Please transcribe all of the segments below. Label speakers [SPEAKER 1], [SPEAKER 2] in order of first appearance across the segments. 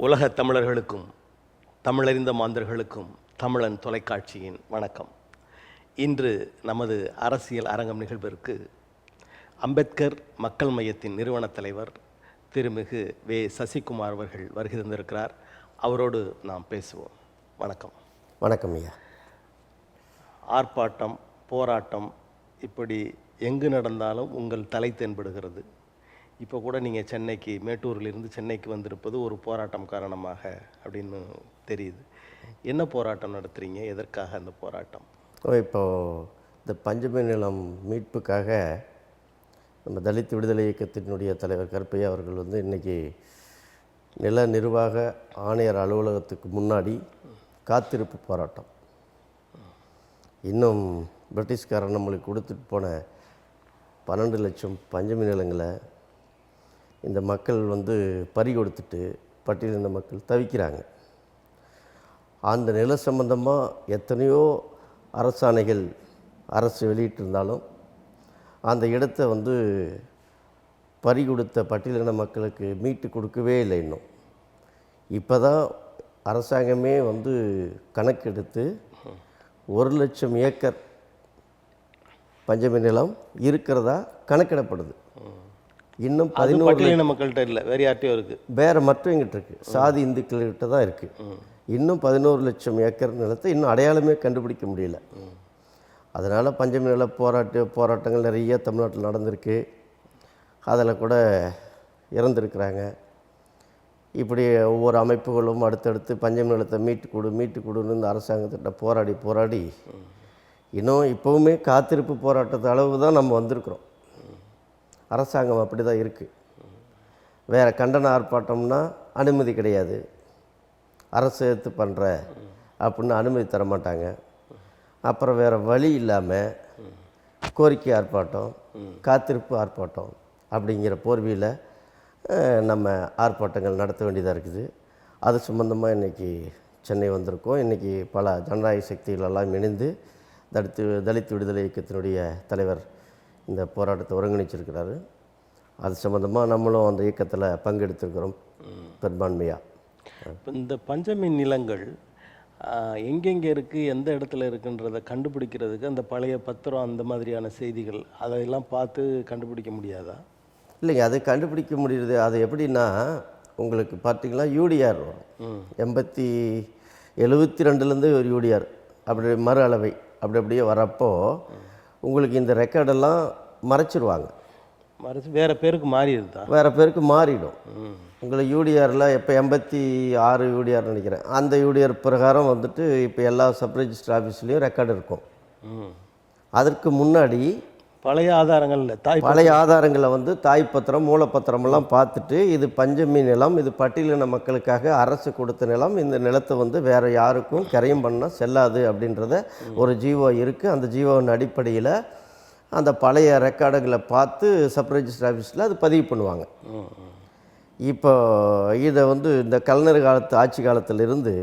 [SPEAKER 1] உலகத் தமிழர்களுக்கும் தமிழறிந்த மாந்தர்களுக்கும் தமிழன் தொலைக்காட்சியின் வணக்கம். இன்று நமது அரசியல் அரங்கம் நிகழ்விற்கு அம்பேத்கர் மக்கள் மையத்தின் நிறுவனத் தலைவர் திருமிகு வே. சசிகுமார் அவர்கள் வருகை தந்திருக்கிறார். அவரோடு நாம் பேசுவோம். வணக்கம்.
[SPEAKER 2] வணக்கம் ஐயா.
[SPEAKER 1] ஆர்ப்பாட்டம், போராட்டம் இப்படி எங்கு நடந்தாலும் உங்கள் தலை தென்படுகிறது. இப்போ கூட நீங்கள் சென்னைக்கு, மேட்டூரிலிருந்து சென்னைக்கு வந்திருப்பது ஒரு போராட்டம் காரணமாக அப்படின்னு தெரியுது. என்ன போராட்டம் நடத்துகிறீங்க? எதற்காக அந்த போராட்டம்?
[SPEAKER 2] இப்போது இந்த பஞ்சமி நிலம் மீட்புக்காக நம்ம தலித் விடுதலை இயக்கத்தினுடைய தலைவர் கருப்பையா அவர்கள் இன்றைக்கி நில நிர்வாக ஆணையர் அலுவலகத்துக்கு முன்னாடி காத்திருப்பு போராட்டம். இன்னும் பிரிட்டிஷ்காரன் நம்மளுக்கு கொடுத்துட்டு போன 12 லட்சம் பஞ்சமி நிலங்களை இந்த மக்கள் பறி கொடுத்துட்டு பட்டியலின மக்கள் தவிக்கிறாங்க. அந்த நில சம்பந்தமாக எத்தனையோ அரசாணைகள் அரசு வெளியிட்டிருந்தாலும் அந்த இடத்த பறி கொடுத்த பட்டியலின மக்களுக்கு மீட்டு கொடுக்கவே இல்லை. இன்னும் இப்போ தான் அரசாங்கமே கணக்கெடுத்து 1 லட்சம் ஏக்கர் பஞ்சமி நிலம் இருக்கிறதா கணக்கிடப்படுது. இன்னும் 11
[SPEAKER 1] மக்கள்கிட்ட இல்லை, வேறு யார்ட்டையும் இருக்குது,
[SPEAKER 2] வேறு மற்றவங்கிட்ட இருக்குது, சாதி இந்துக்கள்கிட்ட தான் இருக்குது. இன்னும் 11 லட்சம் ஏக்கர் நிலத்தை இன்னும் அடையாளமே கண்டுபிடிக்க முடியல. அதனால் பஞ்சமி நில போராட்டங்கள் நிறைய தமிழ்நாட்டில் நடந்திருக்கு. அதில் கூட இறந்துருக்கிறாங்க. இப்படி ஒவ்வொரு அமைப்புகளும் அடுத்தடுத்து பஞ்சமி நிலத்தை மீட்டு கொடுன்னு இந்த அரசாங்கத்திட்ட போராடி இன்னும் இப்போவுமே காத்திருப்பு போராட்டத்து அளவு தான் நம்ம வந்திருக்கிறோம். அரசாங்கம் அப்படி தான் இருக்குது. வேறு கண்டன ஆர்ப்பாட்டம்னா அனுமதி கிடையாது, அரசு எடுத்து பண்ணுற அப்படின்னு அனுமதி தர மாட்டாங்க. அப்புறம் வேறு வழி இல்லாமல் கோரிக்கை ஆர்ப்பாட்டம், காத்திருப்பு ஆர்ப்பாட்டம் அப்படிங்கிற போர்வையில் நம்ம ஆர்ப்பாட்டங்கள் நடத்த வேண்டியதாக இருக்குது. அது சம்பந்தமாக இன்றைக்கி சென்னை வந்திருக்கோம். இன்றைக்கி பல ஜனநாயக சக்திகளெல்லாம் இணைந்து தலித் விடுதலை இயக்கத்தினுடைய தலைவர் இந்த போராட்டத்தை ஒருங்கிணைச்சிருக்கிறாரு. அது சம்மந்தமாக நம்மளும் அந்த இயக்கத்தில் பங்கெடுத்துருக்கிறோம் பெரும்பான்மையாக.
[SPEAKER 1] இப்போ இந்த பஞ்சமி நிலங்கள் எங்கெங்கே இருக்குது, எந்த இடத்துல இருக்குன்றதை கண்டுபிடிக்கிறதுக்கு அந்த பழைய பத்திரம் அந்த மாதிரியான செய்திகள் அதையெல்லாம் பார்த்து கண்டுபிடிக்க முடியாதா?
[SPEAKER 2] இல்லைங்க, அது கண்டுபிடிக்க முடியுது. அது எப்படின்னா, உங்களுக்கு பார்த்திங்கன்னா யூடிஆர் வரும். 72லேருந்து ஒரு யூடிஆர் அப்படி மறு அளவை அப்படியே வரப்போ உங்களுக்கு இந்த ரெக்கார்டெல்லாம் மறைச்சிருவாங்க.
[SPEAKER 1] வேறு பேருக்கு மாறிடுதா?
[SPEAKER 2] வேறு பேருக்கு மாறிடும். உங்களுக்கு யூடிஆரில் இப்போ 86 யூடிஆர் நினைக்கிறேன். அந்த யூடிஆர் பிரகாரம் இப்போ எல்லா சப் ரெஜிஸ்டர் ஆஃபீஸ்லேயும் ரெக்கார்டு இருக்கும். அதற்கு முன்னாடி
[SPEAKER 1] பழைய ஆதாரங்கள் இல்லை,
[SPEAKER 2] பழைய ஆதாரங்களை தாய்ப்பத்திரம் மூலப்பத்திரமெல்லாம் பார்த்துட்டு இது பஞ்சமி நிலம், இது பட்டியலின மக்களுக்காக அரசு கொடுத்த நிலம், இந்த நிலத்தை வேறு யாருக்கும் கரையம் பண்ணால் செல்லாது அப்படின்றத ஒரு ஜீவோ இருக்குது. அந்த ஜீவோவின் அடிப்படையில் அந்த பழைய ரெக்கார்டுகளை பார்த்து சப் ரெஜிஸ்டர் ஆஃபீஸில் அது பதிவு பண்ணுவாங்க. இப்போ இதை இந்த கலைஞர் காலத்து ஆட்சி காலத்திலிருந்து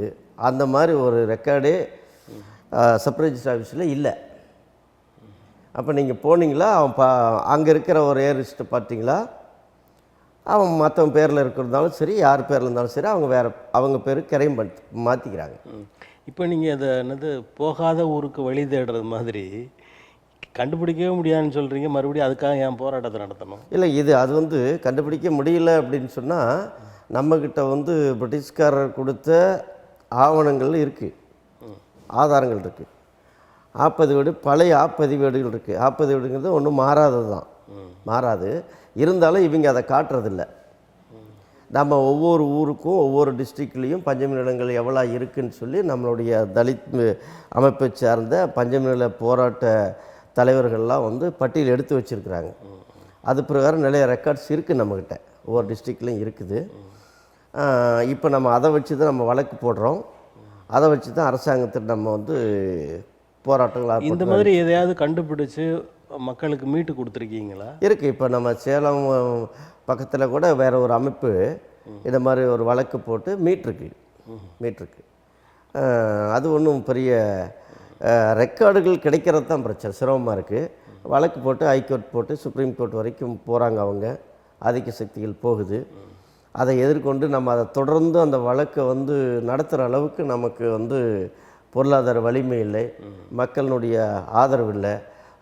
[SPEAKER 2] அந்த மாதிரி ஒரு ரெக்கார்டே சப் ரெஜிஸ்டர் ஆஃபீஸில் இல்லை. அப்போ நீங்கள் போனீங்களா, அவன் அங்கே இருக்கிற ஒரு ஏரிஸ்ட்டை பார்த்தீங்களா, அவன் மற்றவன் பேரில் இருக்கிறதாலும் சரி, யார் பேரில் இருந்தாலும் சரி, அவங்க பேருக்கு கரையும் மாற்றிக்கிறாங்க.
[SPEAKER 1] இப்போ நீங்கள் அதை போகாத ஊருக்கு வழி தேடுறது மாதிரி கண்டுபிடிக்கவே முடியாதுன்னு சொல்கிறீங்க. மறுபடியும் அதுக்காக என் போராட்டத்தை நடத்தணும்?
[SPEAKER 2] இல்லை, அது கண்டுபிடிக்க முடியல அப்படின்னு சொன்னால் நம்மக்கிட்ட பிரிட்டிஷ்காரர் கொடுத்த ஆவணங்கள் இருக்குது, ஆதாரங்கள் இருக்குது. ஆப்பதிவேடு, பழைய ஆப்பதிவேடுகள் இருக்குது. ஆப்பதிவேடுங்கிறது ஒன்றும் மாறாதது தான், மாறாது. இருந்தாலும் இவங்க அதை காட்டுறதில்ல. நம்ம ஒவ்வொரு ஊருக்கும் ஒவ்வொரு டிஸ்ட்ரிக்ட்லேயும் பஞ்சமி நிலங்கள் எவ்வளோ இருக்குதுன்னு சொல்லி நம்மளுடைய தலித் அமைப்பை சார்ந்த பஞ்சமி நில போராட்ட தலைவர்கள்லாம் பட்டியல் எடுத்து வச்சுருக்குறாங்க. அது பிரகாரம் நிறைய ரெக்கார்ட்ஸ் இருக்குது நம்மக்கிட்ட, ஒவ்வொரு டிஸ்ட்ரிக்ட்லேயும் இருக்குது. இப்போ நம்ம அதை வச்சு தான் நம்ம வழக்கு போடுறோம். அதை வச்சு தான் அரசாங்கத்திட்ட நம்ம போராட்டங்கள்
[SPEAKER 1] இந்த மாதிரி எதையாவது கண்டுபிடிச்சி மக்களுக்கு மீட்டு கொடுத்துருக்கீங்களா?
[SPEAKER 2] இருக்குது. இப்போ நம்ம சேலம் பக்கத்தில் கூட வேறு ஒரு அமைப்பு இந்த மாதிரி ஒரு வழக்கு போட்டு மீட்டிருக்கு. அது ஒன்றும் பெரிய ரெக்கார்டுகள் கிடைக்கிறது தான் பிரச்சனை, சிரமமாக இருக்குது. வழக்கு போட்டு ஹைகோர்ட் போட்டு சுப்ரீம் கோர்ட் வரைக்கும் போகிறாங்க. அவங்க ஆதிக்க சக்திகள் போகுது. அதை எதிர்கொண்டு நம்ம அதை தொடர்ந்து அந்த வழக்கை வந்து நடத்துகிற அளவுக்கு நமக்கு வந்து பொருளாதார வலிமை இல்லை, மக்களினுடைய ஆதரவு இல்லை.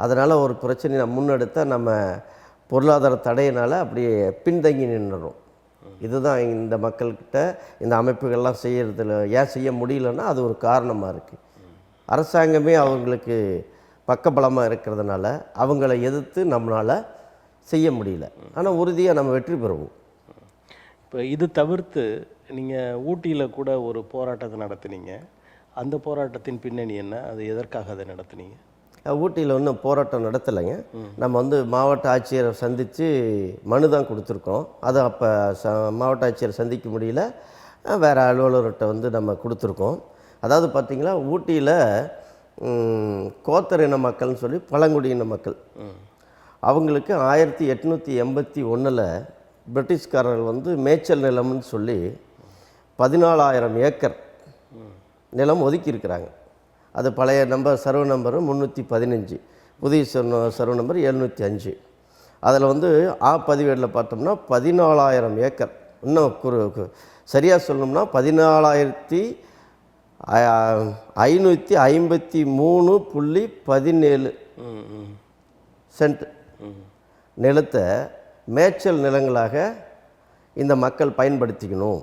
[SPEAKER 2] அதனால் ஒரு பிரச்சனையை நம்ம முன்னெடுத்தால் நம்ம பொருளாதார தடையினால் அப்படியே பின்தங்கி நின்றுடும். இதுதான் இந்த மக்கள்கிட்ட இந்த அமைப்புகள்லாம் செய்கிறதுல ஏன் செய்ய முடியலன்னா அது ஒரு காரணமாக இருக்குது. அரசாங்கமே அவங்களுக்கு பக்கபலமாக இருக்கிறதுனால அவங்கள எதிர்த்து நம்மளால் செய்ய முடியல. ஆனால் உறுதியாக நம்ம வெற்றி பெறுவோம்.
[SPEAKER 1] இப்போ இது தவிர்த்து நீங்கள் ஊட்டியில் கூட ஒரு போராட்டத்தை நடத்துனீங்க. அந்த போராட்டத்தின் பின்னணி என்ன? அது எதற்காக அதை நடத்துனீங்க?
[SPEAKER 2] ஊட்டியில் ஒன்றும் போராட்டம் நடத்தலைங்க. நம்ம வந்து மாவட்ட ஆட்சியரை சந்தித்து மனு தான் கொடுத்துருக்கோம். அது அப்போ மாவட்ட ஆட்சியரை சந்திக்க முடியல, வேறு அலுவலர்கிட்ட வந்து நம்ம கொடுத்துருக்கோம். அதாவது பார்த்திங்களா, ஊட்டியில் கோத்தர் இன மக்கள்னு சொல்லி பழங்குடியின மக்கள், அவங்களுக்கு 1881 பிரிட்டிஷ்காரர்கள் வந்து மேய்ச்சல் நிலம்னு சொல்லி 14,000 ஏக்கர் நிலம் ஒதுக்கியிருக்கிறாங்க. அது பழைய நம்பர் சர்வ நம்பரு 315, புதிய சர்வ நம்பர் 705. அதில் வந்து பதிவேடில் பார்த்தோம்னா 14,000 ஏக்கர். இன்னும் சரியாக சொல்லணும்னா 14,553.17 சென்ட் நிலத்தை மேய்ச்சல் நிலங்களாக இந்த மக்கள் பயன்படுத்திக்கணும்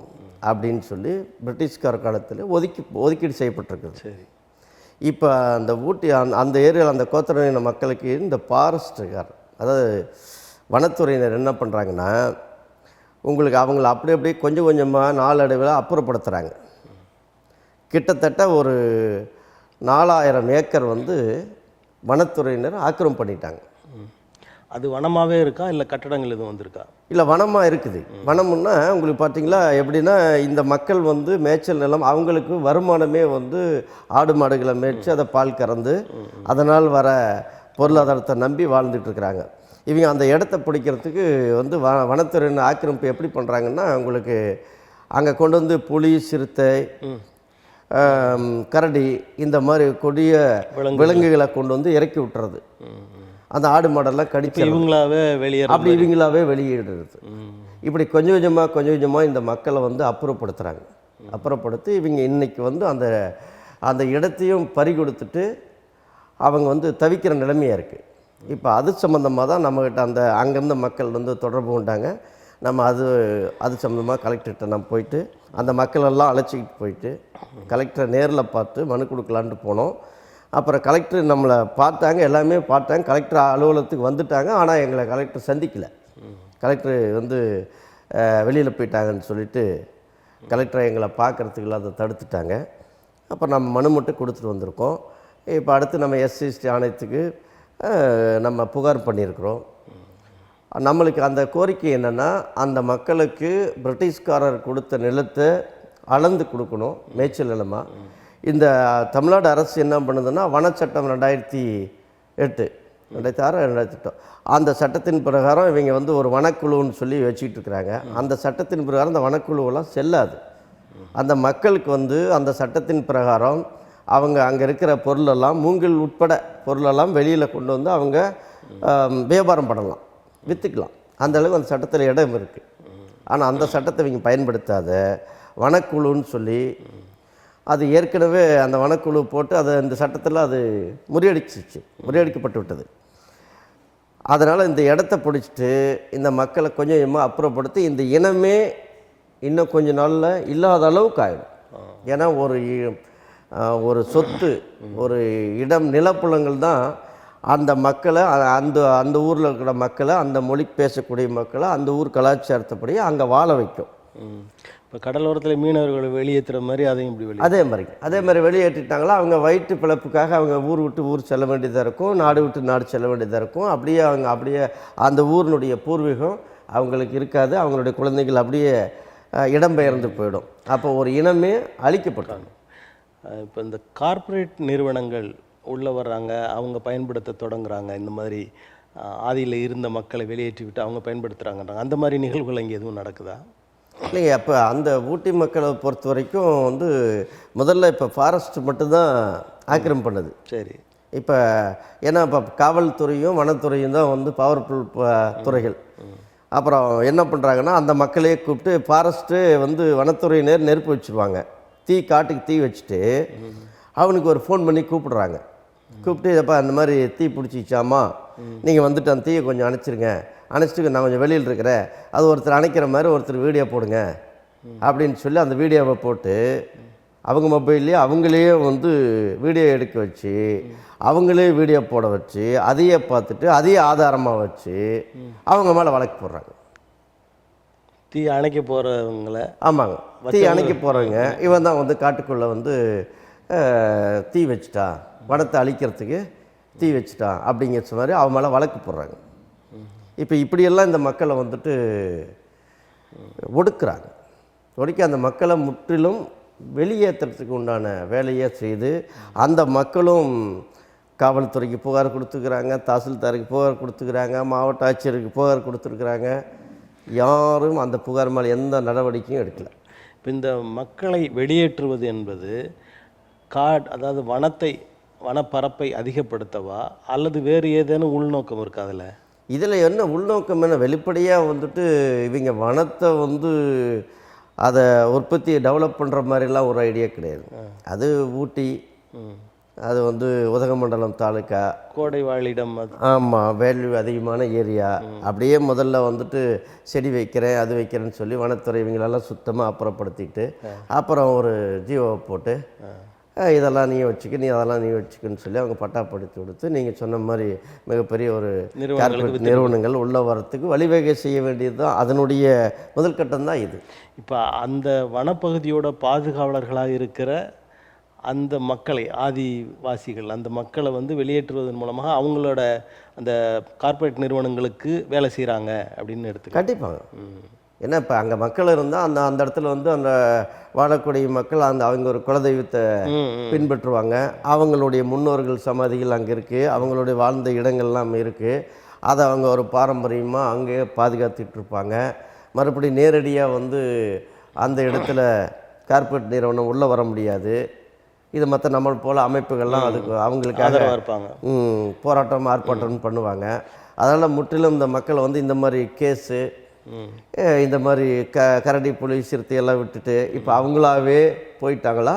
[SPEAKER 2] அப்படின்னு சொல்லி பிரிட்டிஷ்கார காலத்தில் ஒதுக்கீடு செய்யப்பட்டிருக்குது.
[SPEAKER 1] சரி.
[SPEAKER 2] இப்போ அந்த ஊட்டி அந்த ஏரியாவில் அந்த கோத்தரின மக்களுக்கு இந்த ஃபாரஸ்ட்டுக்கார், அதாவது வனத்துறையினர் என்ன பண்ணுறாங்கன்னா, உங்களுக்கு அவங்கள அப்படியே கொஞ்சம் கொஞ்சமாக நாளடைவில் அப்புறப்படுத்துகிறாங்க. கிட்டத்தட்ட ஒரு 4,000 ஏக்கர் வந்து வனத்துறையினர் ஆக்கிரமிப்பு பண்ணிட்டாங்க.
[SPEAKER 1] அது வனமாகவே இருக்கா இல்லை கட்டடங்கள் எதுவும் வந்திருக்கா?
[SPEAKER 2] இல்லை, வனமாக இருக்குது. வனம்னா உங்களுக்கு பார்த்தீங்களா எப்படின்னா, இந்த மக்கள் வந்து மேய்ச்சல் நிலம், அவங்களுக்கு வருமானமே வந்து ஆடு மாடுகளை மேய்ச்சி அதை பால் கறந்து அதனால் வர பொருளாதாரத்தை நம்பி வாழ்ந்துட்டுருக்குறாங்க. இவங்க அந்த இடத்த பிடிக்கிறதுக்கு வந்து வனத்துறையின் ஆக்கிரமிப்பு எப்படி பண்ணுறாங்கன்னா, உங்களுக்கு அங்கே கொண்டு வந்து புலி, சிறுத்தை, கரடி இந்த மாதிரி கொடிய விலங்குகளை கொண்டு வந்து இறக்கி விட்டுறது. அந்த ஆடு மாடெல்லாம் கடிச்சு
[SPEAKER 1] இவங்களாவே வெளியேற
[SPEAKER 2] இவங்களாவே வெளியிடுறது. இப்படி கொஞ்சம் கொஞ்சமாக இந்த மக்களை வந்து அப்புறப்படுத்துகிறாங்க. அப்புறப்படுத்தி இவங்க இன்றைக்கி வந்து அந்த இடத்தையும் பறி கொடுத்துட்டு அவங்க வந்து தவிக்கிற நிலைமையாக இருக்குது. இப்போ அது சம்மந்தமாக தான் நம்மக்கிட்ட அங்கேருந்த மக்கள் வந்து தொடர்பு கொண்டாங்க. நம்ம அது சம்மந்தமாக கலெக்டர்கிட்ட நம்ம போயிட்டு அந்த மக்களெல்லாம் அழைச்சிக்கிட்டு போயிட்டு கலெக்டரை நேரில் பார்த்து மனு கொடுக்கலான்ட்டு போனோம். அப்புறம் கலெக்டர் நம்மளை பார்த்தாங்க, எல்லாமே பார்த்தாங்க. கலெக்டர் அலுவலகத்துக்கு வந்துட்டாங்க. ஆனால் எங்களை கலெக்டர் சந்திக்கலை. கலெக்டர் வந்து வெளியில் போயிட்டாங்கன்னு சொல்லிட்டு கலெக்டரை எங்களை பார்க்குறதுக்கு அதை தடுத்துட்டாங்க. அப்போ நம்ம மனு மட்டும் கொடுத்துட்டு வந்திருக்கோம். இப்போ அடுத்து நம்ம எஸ்சி ஆணையத்துக்கு நம்ம புகார் பண்ணியிருக்கிறோம். நம்மளுக்கு அந்த கோரிக்கை என்னென்னா, அந்த மக்களுக்கு பிரிட்டிஷ்காரர் கொடுத்த நிலத்தை அளந்து கொடுக்கணும், மேய்ச்சல் நிலமாக. இந்த தமிழ்நாடு அரசு என்ன பண்ணுதுன்னா, வனச்சட்டம் 2008, 2006, 2008 அந்த சட்டத்தின் பிரகாரம் இவங்க வந்து ஒரு வனக்குழுன்னு சொல்லி வச்சுக்கிட்டு இருக்கிறாங்க. அந்த சட்டத்தின் பிரகாரம் அந்த வனக்குழுவெல்லாம் செல்லாது. அந்த மக்களுக்கு வந்து அந்த சட்டத்தின் பிரகாரம் அவங்க அங்கே இருக்கிற பொருளெல்லாம், மூங்கில் உட்பட பொருளெல்லாம் வெளியில் கொண்டு வந்து அவங்க வியாபாரம் பண்ணலாம், விற்றுக்கலாம். அந்தளவுக்கு அந்த சட்டத்தில் இடம் இருக்குது. ஆனால் அந்த சட்டத்தை இவங்க பயன்படுத்தாத வனக்குழுன்னு சொல்லி அது ஏற்கனவே அந்த வனக்குழு போட்டு இந்த சட்டத்தில் அது முறியடிக்கப்பட்டு விட்டது. அதனால் இந்த இடத்த பிடிச்சிட்டு இந்த மக்களை கொஞ்சம் கொஞ்சமாக அப்புறப்படுத்தி இந்த இனமே இன்னும் கொஞ்ச நாளில் இல்லாத அளவுக்கு ஆகிடும். ஏன்னா ஒரு சொத்து, ஒரு இடம், நிலப்புலங்கள் தான் அந்த மக்களை, அந்த ஊரில் இருக்கிற மக்களை, அந்த மொழி பேசக்கூடிய மக்களை, அந்த ஊர் கலாச்சாரத்தைப்படி அங்கே வாழ வைக்கும்.
[SPEAKER 1] இப்போ கடலோரத்தில் மீனவர்களை வெளியேற்றுற மாதிரி அதையும் இப்படி
[SPEAKER 2] அதே மாதிரி வெளியேற்றிட்டாங்களா, அவங்க வயிற்று பிழப்புக்காக அவங்க ஊர் விட்டு ஊர் செல்ல வேண்டியதாக இருக்கும், நாடு விட்டு நாடு செல்ல வேண்டியதாக இருக்கும். அப்படியே அந்த ஊரினுடைய பூர்வீகம் அவங்களுக்கு இருக்காது. அவங்களுடைய குழந்தைகள் அப்படியே இடம்பெயர்ந்து போயிடும். அப்போ ஒரு இனமே அழிக்கப்பட்டாங்க.
[SPEAKER 1] இப்போ இந்த கார்ப்பரேட் நிறுவனங்கள் உள்ளே வர்றாங்க, அவங்க பயன்படுத்த தொடங்குறாங்க. இந்த மாதிரி ஆதியில் இருந்த மக்களை வெளியேற்றி விட்டு அவங்க பயன்படுத்துகிறாங்கன்றாங்க. அந்த மாதிரி நிகழ்வுகள் இங்கே எதுவும் நடக்குதா?
[SPEAKER 2] இல்லைங்க. அப்போ அந்த ஊட்டி மக்களை பொறுத்த வரைக்கும் வந்து முதல்ல இப்போ ஃபாரஸ்ட் மட்டும்தான் ஆக்கிரமிப்பு பண்ணுது.
[SPEAKER 1] சரி.
[SPEAKER 2] இப்போ ஏன்னா இப்போ காவல்துறையும் வனத்துறையும் தான் வந்து பவர்ஃபுல் துறைகள். அப்புறம் என்ன பண்ணுறாங்கன்னா அந்த மக்களையே கூப்பிட்டு ஃபாரஸ்ட்டு வந்து வனத்துறையினர் நெருப்பு வச்சுருவாங்க. காட்டுக்கு தீ வச்சுட்டு அவனுக்கு ஒரு ஃபோன் பண்ணி கூப்பிடுறாங்க. கூப்பிட்டு எப்போ அந்த மாதிரி தீ பிடிச்சிச்சாமா, நீங்கள் வந்துட்டு அந்த தீயை கொஞ்சம் அணைச்சிருங்க, அணைச்சிட்டு நான் கொஞ்சம் வெளியில் இருக்கிறேன், அது ஒருத்தர் அணைக்கிற மாதிரி ஒருத்தர் வீடியோ போடுங்க அப்படின்னு சொல்லி அந்த வீடியோவை போட்டு அவங்க மொபைல்லேயே அவங்களே வந்து வீடியோ எடுக்க வச்சு அவங்களே வீடியோ போட வச்சு அதையே பார்த்துட்டு அதையே ஆதாரமாக வச்சு அவங்க மேலே வழக்கு போடுறாங்க.
[SPEAKER 1] தீ அணைக்க போகிறவங்கள,
[SPEAKER 2] ஆமாங்க, தீ அணைக்க போகிறவங்க இவன் தான் வந்து காட்டுக்குள்ளே வந்து தீ வச்சுட்டான், வனத்தை அழிக்கிறதுக்கு தீ வச்சுட்டான் அப்படிங்கிற மாதிரி அவன் மேலே வழக்கு போடுறாங்க. இப்போ இப்படியெல்லாம் இந்த மக்களை வந்துட்டு ஒடுக்கி அந்த மக்களை முற்றிலும் வெளியேற்றுறதுக்கு உண்டான வேலையை செய்து அந்த மக்களும் காவல்துறைக்கு புகார் கொடுத்துக்கிறாங்க, தாசில்தாருக்கு புகார் கொடுத்துக்கிறாங்க, மாவட்ட ஆட்சியருக்கு புகார் கொடுத்துருக்குறாங்க. யாரும் அந்த புகார் மேலே எந்த நடவடிக்கையும் எடுக்கலை.
[SPEAKER 1] இப்போ இந்த மக்களை வெளியேற்றுவது என்பது அதாவது வனப்பரப்பை அதிகப்படுத்தவா அல்லது வேறு ஏதேனும் உள்நோக்கம் இருக்கா அதில்?
[SPEAKER 2] இதில் என்ன உள்நோக்கம், என்ன வெளிப்படையாக வந்துட்டு இவங்க வனத்தை வந்து அதை உற்பத்தியை டெவலப் பண்ணுற மாதிரிலாம் ஒரு ஐடியா கிடையாது. அது ஊட்டி, அது வந்து உதகமண்டலம் தாலுக்கா,
[SPEAKER 1] கோடை வாழிடம்,
[SPEAKER 2] ஆமாம், வேல்யூ அதிகமான ஏரியா. அப்படியே முதல்ல வந்துட்டு செடி வைக்கிறேன் அது வைக்கிறேன்னு சொல்லி வனத்துறை இவங்களெல்லாம் சுத்தமாக அப்புறப்படுத்திட்டு அப்புறம் ஒரு ஜியோவை போட்டு இதெல்லாம் நீ வச்சுக்க, நீ அதெல்லாம் நீ வச்சுக்கன்னு சொல்லி அவங்க பட்டாப்படுத்தி கொடுத்து நீங்கள் சொன்ன மாதிரி மிகப்பெரிய ஒரு கார்பரேட் நிறுவனங்கள் உள்ள வரத்துக்கு வழிவகை செய்ய வேண்டியது தான் அதனுடைய முதல் கட்டம் தான் இது.
[SPEAKER 1] இப்போ அந்த வனப்பகுதியோட பாதுகாவலர்களாக இருக்கிற அந்த மக்களை, ஆதிவாசிகள், அந்த மக்களை வந்து வெளியேற்றுவதன் மூலமாக அவங்களோட அந்த கார்ப்பரேட் நிறுவனங்களுக்கு வேலை செய்கிறாங்க அப்படின்னு எடுத்து
[SPEAKER 2] கண்டிப்பாங்க. ஏன்னா இப்போ அங்கே மக்கள் இருந்தால் அந்த இடத்துல வந்து அந்த வாழக்கூடிய மக்கள் அவங்க ஒரு குலதெய்வத்தை பின்பற்றுவாங்க. அவங்களுடைய முன்னோர்கள் சமாதிகள் அங்கே இருக்குது, அவங்களுடைய வாழ்ந்த இடங்கள்லாம் இருக்குது. அதை அவங்க ஒரு பாரம்பரியமாக அங்கேயே பாதுகாத்துட்ருப்பாங்க. மறுபடி நேரடியாக வந்து அந்த இடத்துல கார்ப்பரேட் நிறுவனம் உள்ளே வர முடியாது. இது மற்ற நம்ம போல் அமைப்புகள்லாம் அதுக்கு அவங்களுக்காக
[SPEAKER 1] இருப்பாங்க,
[SPEAKER 2] போராட்டம் ஆர்ப்பாட்டம் பண்ணுவாங்க. அதனால் முற்றிலும் இந்த மக்களை வந்து இந்த மாதிரி கேஸு, இந்த மாதிரி கரடி, புலி, சிறுத்தையெல்லாம் விட்டுட்டு இப்போ அவங்களாவே போயிட்டாங்களா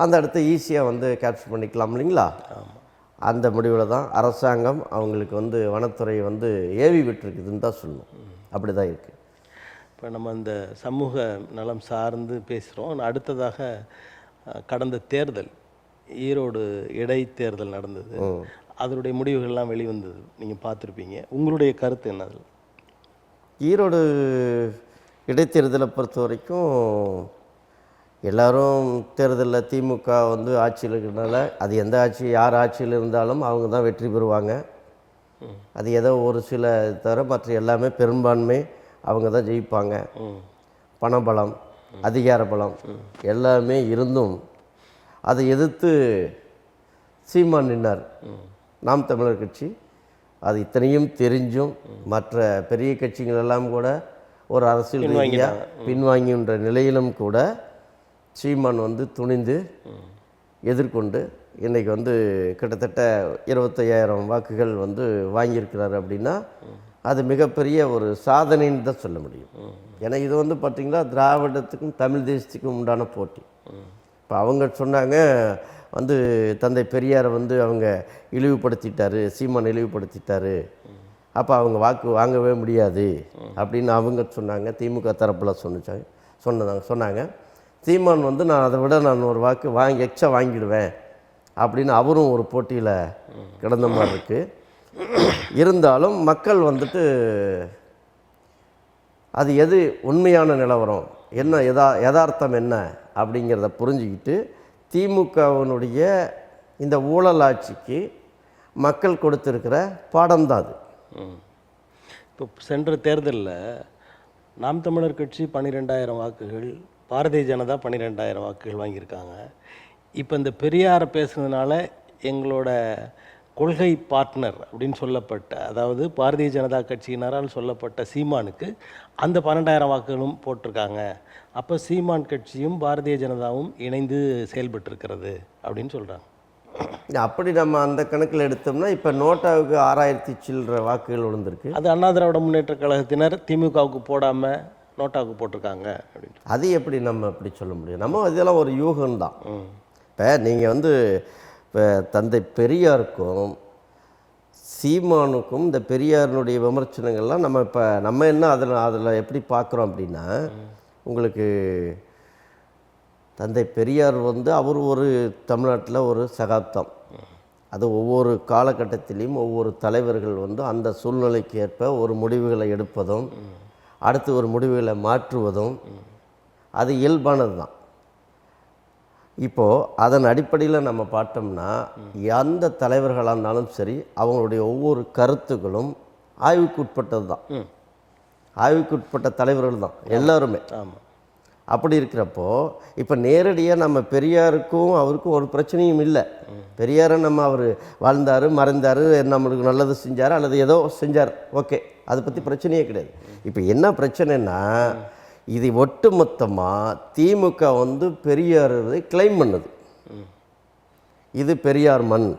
[SPEAKER 2] அந்த இடத்த ஈஸியாக வந்து கேப்சர் பண்ணிக்கலாம் இல்லைங்களா? அந்த முடிவில் தான் அரசாங்கம் அவங்களுக்கு வந்து வனத்துறை வந்து ஏவி விட்டுருக்குதுன்னு தான் சொல்லணும். அப்படி தான் இருக்குது.
[SPEAKER 1] இப்போ நம்ம இந்த சமூக நலம் சார்ந்து பேசுகிறோம். அடுத்ததாக கடந்த தேர்தல், ஈரோடு இடைத்தேர்தல் நடந்தது, அதனுடைய முடிவுகள்லாம் வெளிவந்தது, நீங்கள் பார்த்துருப்பீங்க. உங்களுடைய கருத்து என்னது?
[SPEAKER 2] ஈரோடு இடைத்தேர்தலை பொறுத்த வரைக்கும் எல்லோரும் தேர்தலில் திமுக வந்து ஆட்சியில் இருக்கிறதுனால அது எந்த ஆட்சி, யார் ஆட்சியில் இருந்தாலும் அவங்க தான் வெற்றி பெறுவாங்க. அது ஏதோ ஒரு சில தவிர மற்ற எல்லாமே பெரும்பான்மை அவங்க தான் ஜெயிப்பாங்க. பணபலம், அதிகார பலம் எல்லாமே இருந்தும் அதை எதிர்த்து சீமான் நின்னார். நாம் தமிழர் கட்சி அது இத்தனையும் தெரிஞ்சும் மற்ற பெரிய கட்சிகள் எல்லாம் கூட ஒரு அரசியல் ரீதியாக பின்வாங்கின்ற நிலையிலும் கூட சீமான் வந்து துணிந்து எதிர்கொண்டு இன்றைக்கி வந்து கிட்டத்தட்ட 25,000 வாக்குகள் வந்து வாங்கியிருக்கிறார். அப்படின்னா அது மிகப்பெரிய ஒரு சாதனைன்னு தான் சொல்ல முடியும். ஏன்னா இது வந்து பார்த்திங்கன்னா திராவிடத்துக்கும் தமிழ் தேசத்துக்கும் உண்டான போட்டி. இப்போ அவங்க சொன்னாங்க வந்து தந்தை பெரியாரை வந்து அவங்க இழிவுபடுத்திட்டாரு, சீமான் இழிவுபடுத்திட்டாரு, அப்போ அவங்க வாக்கு வாங்கவே முடியாது அப்படின்னு அவங்க சொன்னாங்க. திமுக தரப்பில் சொன்னாங்க. சீமான் வந்து நான் அதை விட நான் ஒரு வாக்கு எக்ஸ்ட்ரா வாங்கிடுவேன் அப்படின்னு அவரும் ஒரு போட்டியில் கிடந்த மாதிரி இருக்குது. இருந்தாலும் மக்கள் வந்துட்டு அது எது உண்மையான நிலவரம் என்ன, யதார்த்தம் என்ன அப்படிங்கிறத புரிஞ்சுக்கிட்டு திமுகவினுடைய இந்த ஊழல் ஆட்சிக்கு மக்கள் கொடுத்துருக்கிற பாடம் தான் அது.
[SPEAKER 1] இப்போ சென்ற தேர்தலில் நாம் தமிழர் கட்சி 12,000 வாக்குகள், பாரதிய ஜனதா 12,000 வாக்குகள் வாங்கியிருக்காங்க. இப்போ இந்த பெரியாரை பேசுனதுனால எங்களோட கொள்கை பார்ட்னர் அப்படின்னு சொல்லப்பட்ட, அதாவது பாரதிய ஜனதா கட்சியினரால் சொல்லப்பட்ட சீமானுக்கு அந்த 12,000 வாக்குகளும் போட்டிருக்காங்க. அப்போ சீமான் கட்சியும் பாரதிய ஜனதாவும் இணைந்து செயல்பட்டுருக்கிறது அப்படின்னு சொல்கிறாங்க.
[SPEAKER 2] அப்படி நம்ம அந்த கணக்கில் எடுத்தோம்னா இப்போ நோட்டாவுக்கு 6000 சில்லற வாக்குகள் விழுந்திருக்கு.
[SPEAKER 1] அது அண்ணா திராவிட முன்னேற்ற கழகத்தினர் திமுகவுக்கு போடாமல் நோட்டாவுக்கு போட்டிருக்காங்க அப்படின்னு.
[SPEAKER 2] அது எப்படி நம்ம அப்படி சொல்ல முடியும்? நம்ம இதெல்லாம் ஒரு யூகம்தான். இப்போ நீங்கள் வந்து இப்போ தந்தை பெரியாருக்கும் சீமானுக்கும் இந்த பெரியாரினுடைய விமர்சனங்கள்லாம் நம்ம என்ன அதில் எப்படி பார்க்குறோம் அப்படின்னா, உங்களுக்கு தந்தை பெரியார் வந்து அவர் ஒரு தமிழ்நாட்டில் ஒரு சகாப்தம். அது ஒவ்வொரு காலகட்டத்திலையும் ஒவ்வொரு தலைவர்கள் வந்து அந்த சூழ்நிலைக்கு ஏற்ப ஒரு முடிவுகளை எடுப்பதும் அடுத்து ஒரு முடிவுகளை மாற்றுவதும் அது இயல்பானது தான். இப்போது அதன் அடிப்படையில் நம்ம பார்த்தோம்னா எந்த தலைவர்களாக இருந்தாலும் சரி அவங்களுடைய ஒவ்வொரு கருத்துக்களும் ஆய்வுக்கு உட்பட்டது தான். ஆய்வுக்கு உட்பட்ட தலைவர்கள் தான் எல்லாருமே.
[SPEAKER 1] ஆமாம்.
[SPEAKER 2] அப்படி இருக்கிறப்போ இப்போ நேரடியாக நம்ம பெரியாருக்கும் அவருக்கும் ஒரு பிரச்சனையும் இல்லை. பெரியாரை நம்ம அவர் வாழ்ந்தார், மறைந்தார், நம்மளுக்கு நல்லது செஞ்சார் அல்லது ஏதோ செஞ்சார், ஓகே, அதை பற்றி பிரச்சனையே கிடையாது. இப்போ என்ன பிரச்சனைன்னா, இது ஒட்டுமொத்தமாக திமுக வந்து பெரியாரை கிளைம் பண்ணுது. இது பெரியார் மண்,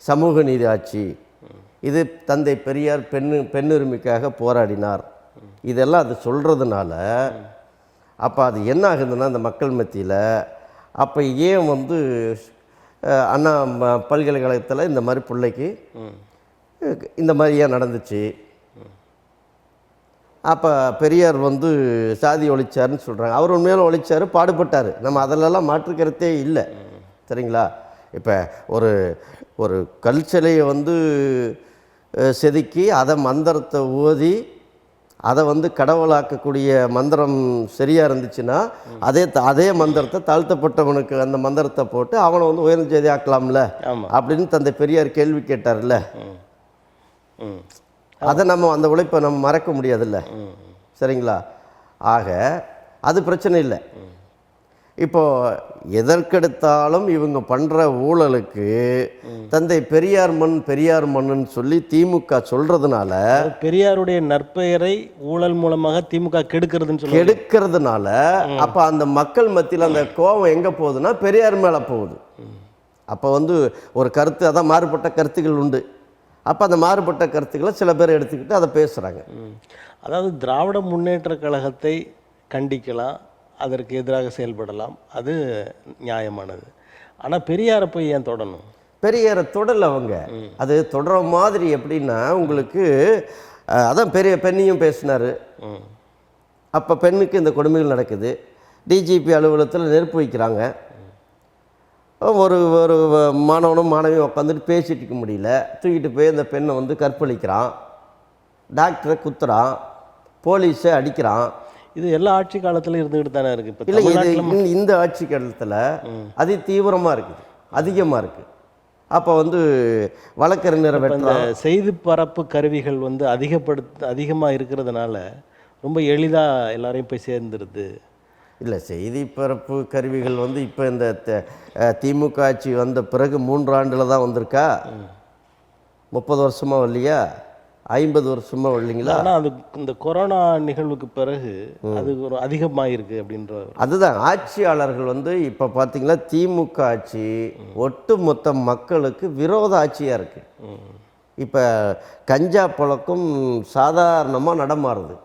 [SPEAKER 2] சமூக நீதி ஆட்சி, இது தந்தை பெரியார் பெண்ணுரிமைக்காக போராடினார், இதெல்லாம் அது சொல்கிறதுனால அப்போ அது என்ன ஆகுதுன்னா அந்த மக்கள் மத்தியில் அப்போ ஏன் வந்து அண்ணா பல்கலைக்கழகத்தில் இந்த மாதிரி பிள்ளைக்கு இந்த மாதிரி ஏன் நடந்துச்சு, அப்போ பெரியார் வந்து சாதி ஒழிச்சாருன்னு சொல்கிறாங்க. அவர் உண்மையில ஒழிச்சார், பாடுபட்டார், நம்ம அதிலெல்லாம் மாற்றுக்கிறதே இல்லை. சரிங்களா? இப்போ ஒரு ஒரு கல் சிலையை வந்து செதுக்கி அதை மந்திரத்தை ஓதி அதை வந்து கடவுளாக்கக்கூடிய மந்திரம் சரியாக இருந்துச்சுன்னா அதே மந்திரத்தை தாழ்த்தப்பட்டவனுக்கு அந்த மந்திரத்தை போட்டு அவனை வந்து உயர்ந்த செய்தி ஆக்கலாம்ல அப்படின்னு தந்தை பெரியார் கேள்வி கேட்டார்ல. அதை நம்ம அந்த உழைப்பை நம்ம மறக்க முடியாதுல்ல. சரிங்களா? ஆக அது பிரச்சனை இல்லை. இப்போது எதற்கெடுத்தாலும் இவங்க பண்ணுற ஊழலுக்கு தந்தை பெரியார் மண்ணுன்னு சொல்லி திமுக சொல்கிறதுனால
[SPEAKER 1] பெரியாருடைய நற்பெயரை ஊழல் மூலமாக திமுக கெடுக்கிறதுனால
[SPEAKER 2] அப்போ அந்த மக்கள் மத்தியில் அந்த கோபம் எங்கே போகுதுன்னா பெரியார் மேலே போகுது. அப்போ வந்து ஒரு கருத்து, அதான் மாறுபட்ட கருத்துக்கள் உண்டு. அப்போ அந்த மாறுபட்ட கருத்துக்களை சில பேர் எடுத்துக்கிட்டு அதை பேசுகிறாங்க.
[SPEAKER 1] அதாவது திராவிட முன்னேற்ற கழகத்தை கண்டிக்கலாம், அதற்கு எதிராக செயல்படலாம், அது நியாயமானது. ஆனால் பெரியாரை போய் ஏன் தொடரணும்?
[SPEAKER 2] பெரியாரை தொடரல அவங்க. அது தொடர மாதிரி எப்படின்னா, உங்களுக்கு அதான் பெரிய பெண்ணையும் பேசினார். அப்போ பெண்ணுக்கு இந்த கொடுமைகள் நடக்குது. டிஜிபி அலுவலகத்தில் நெருப்பு வைக்கிறாங்க. ஒரு ஒரு மாணவனும் மாணவியும் உட்காந்துட்டு பேசிட்டு இருக்க முடியல, தூக்கிட்டு போய் அந்த பெண்ணை வந்து கற்பழிக்கிறான், டாக்டரை குத்துறான், போலீஸை அடிக்கிறான்.
[SPEAKER 1] இது எல்லா ஆட்சி காலத்திலும் இருந்துகிட்டு தானே இருக்குது.
[SPEAKER 2] இல்லை, இது இந்த ஆட்சி காலத்தில் அதி தீவிரமாக இருக்குது, அதிகமாக இருக்குது. அப்போ வந்து வழக்கறிஞரை வெற்ற
[SPEAKER 1] செய்தி பரப்பு கருவிகள் வந்து அதிகமாக இருக்கிறதுனால ரொம்ப எளிதாக எல்லாரையும் போய் சேர்ந்துருது.
[SPEAKER 2] இல்லை, செய்தி பரப்பு கருவிகள் வந்து இப்போ இந்த திமுக ஆட்சி வந்த பிறகு 3 ஆண்டில் தான் வந்திருக்கா? 30 வருஷமாக வரலையா? 50 வருஷமாக வரலைங்களா?
[SPEAKER 1] ஆனால் அது இந்த கொரோனா நிகழ்வுக்கு பிறகு அது ஒரு அதிகமாக இருக்குது அப்படின்ற.
[SPEAKER 2] அதுதான் ஆட்சியாளர்கள் வந்து இப்போ பார்த்தீங்களா, திமுக ஆட்சி ஒட்டுமொத்த மக்களுக்கு விரோத ஆட்சியாக இருக்குது. இப்போ கஞ்சா பழக்கம் சாதாரணமாக நடமாறுது.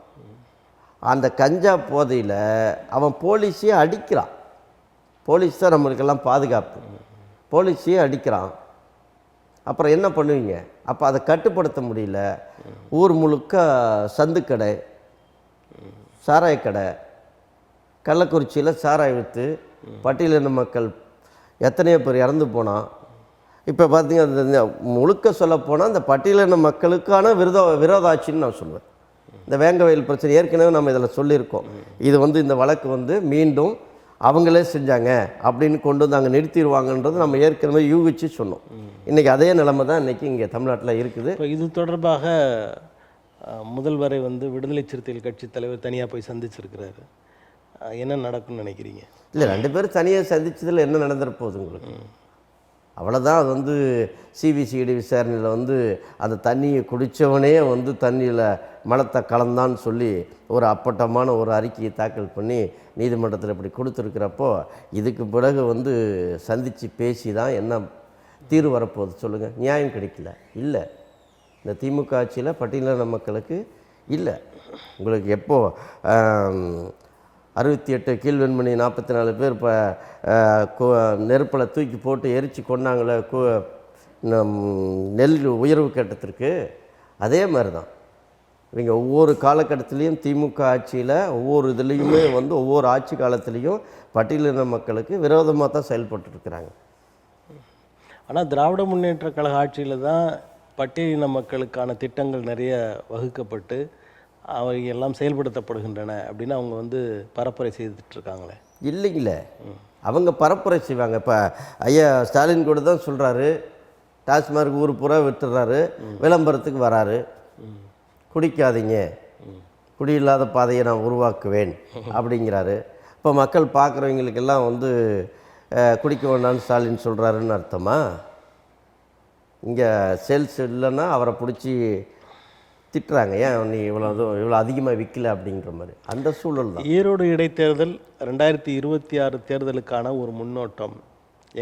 [SPEAKER 2] அந்த கஞ்சா போதையில் அவன் போலீஸையே அடிக்கிறான். போலீஸ் தான் நம்மளுக்கெல்லாம் பாதுகாப்பு. போலீஸையே அடிக்கிறான். அப்புறம் என்ன பண்ணுவீங்க? அப்போ அதை கட்டுப்படுத்த முடியல. ஊர் முழுக்க சந்துக்கடை, சாராயக்கடை, கள்ளக்குறிச்சியில் சாராய விற்று பட்டியலின மக்கள் எத்தனையோ பேர் இறந்து போனான். இப்போ பார்த்தீங்கன்னா முழுக்க சொல்லப்போனால் அந்த பட்டியலின மக்களுக்கான விரோதாட்சின்னு நான் சொல்லுவேன். இந்த வேங்கவயல் பிரச்சனை ஏற்கனவே நம்ம இதில் சொல்லியிருக்கோம். இது வந்து இந்த வழக்கு வந்து மீண்டும் அவங்களே செஞ்சாங்க அப்படின்னு கொண்டு வந்து அங்கே நிறுத்திடுவாங்கன்றது நம்ம ஏற்கனவே யூகிச்சு சொன்னோம். இன்றைக்கி அதே நிலைமை தான் இன்றைக்கி இங்கே தமிழ்நாட்டில் இருக்குது.
[SPEAKER 1] இப்போ இது தொடர்பாக முதல்வரை வந்து விடுதலை சிறுத்தைகள் கட்சி தலைவர் தனியாக போய் சந்திச்சிருக்கிறாரு. என்ன நடக்கும்னு நினைக்கிறீங்க?
[SPEAKER 2] இல்லை, 2 பேரும் தனியாக சந்திச்சதில் என்ன நடந்துட போகுது உங்களுக்கு? அவ்வளோதான். அது வந்து சிபிசிஐடி விசாரணையில் வந்து அந்த தண்ணியை குடித்தவனே வந்து தண்ணியில் மலத்தை கலந்தான்னு சொல்லி ஒரு அப்பட்டமான ஒரு அறிக்கையை தாக்கல் பண்ணி நீதிமன்றத்தில் இப்படி கொடுத்துருக்கிறப்போ, இதுக்கு பிறகு வந்து சந்தித்து பேசி தான் என்ன தீர்வு வரப்போகுது சொல்லுங்கள்? நியாயம் கிடைக்கல. இல்லை, இந்த திமுக ஆட்சியில் பட்டியலின மக்களுக்கு இல்லை. உங்களுக்கு எப்போது 68 கீழ்வெண்மணி 44 பேர் இப்போ நெருப்பில் தூக்கி போட்டு எரித்து கொண்டாங்களே நெல் உயர்வு கேட்டத்திற்கு, அதே மாதிரி தான் இவங்க ஒவ்வொரு காலகட்டத்திலையும் திமுக ஆட்சியில் ஒவ்வொரு இதுலேயுமே வந்து ஒவ்வொரு ஆட்சி காலத்துலேயும் பட்டியலின மக்களுக்கு விரோதமாக தான் செயல்பட்டுருக்கிறாங்க.
[SPEAKER 1] ஆனால் திராவிட முன்னேற்ற கழக ஆட்சியில் தான் பட்டியலின மக்களுக்கான திட்டங்கள் நிறைய வகுக்கப்பட்டு அவை எல்லாம் செயல்படுத்தப்படுகின்றன அப்படின்னு அவங்க வந்து பரப்புரை செய்துட்ருக்காங்களே.
[SPEAKER 2] இல்லைங்களே, அவங்க பரப்புரை செய்வாங்க. இப்போ ஐயா ஸ்டாலின் கூட தான் சொல்கிறாரு, டாஸ்மார்க் ஊர் பூரா விட்டுறாரு, விளம்பரத்துக்கு வராரு, குடிக்காதீங்க, குடியில்லாத பாதையை நான் உருவாக்குவேன் அப்படிங்கிறாரு. இப்போ மக்கள் பார்க்குறவங்களுக்கெல்லாம் வந்து குடிக்க வேண்டாம்னு ஸ்டாலின் சொல்கிறாருன்னு அர்த்தமா? இங்கே சேல்ஸ் இல்லைன்னா அவரை பிடிச்சி திட்டுறாங்க, ஏன் நீ இவ்வளோ அதிகமாக விற்கல அப்படிங்கிற மாதிரி அந்த சூழல் தான்.
[SPEAKER 1] ஈரோடு இடைத்தேர்தல் 2026 தேர்தலுக்கான ஒரு முன்னோட்டம்,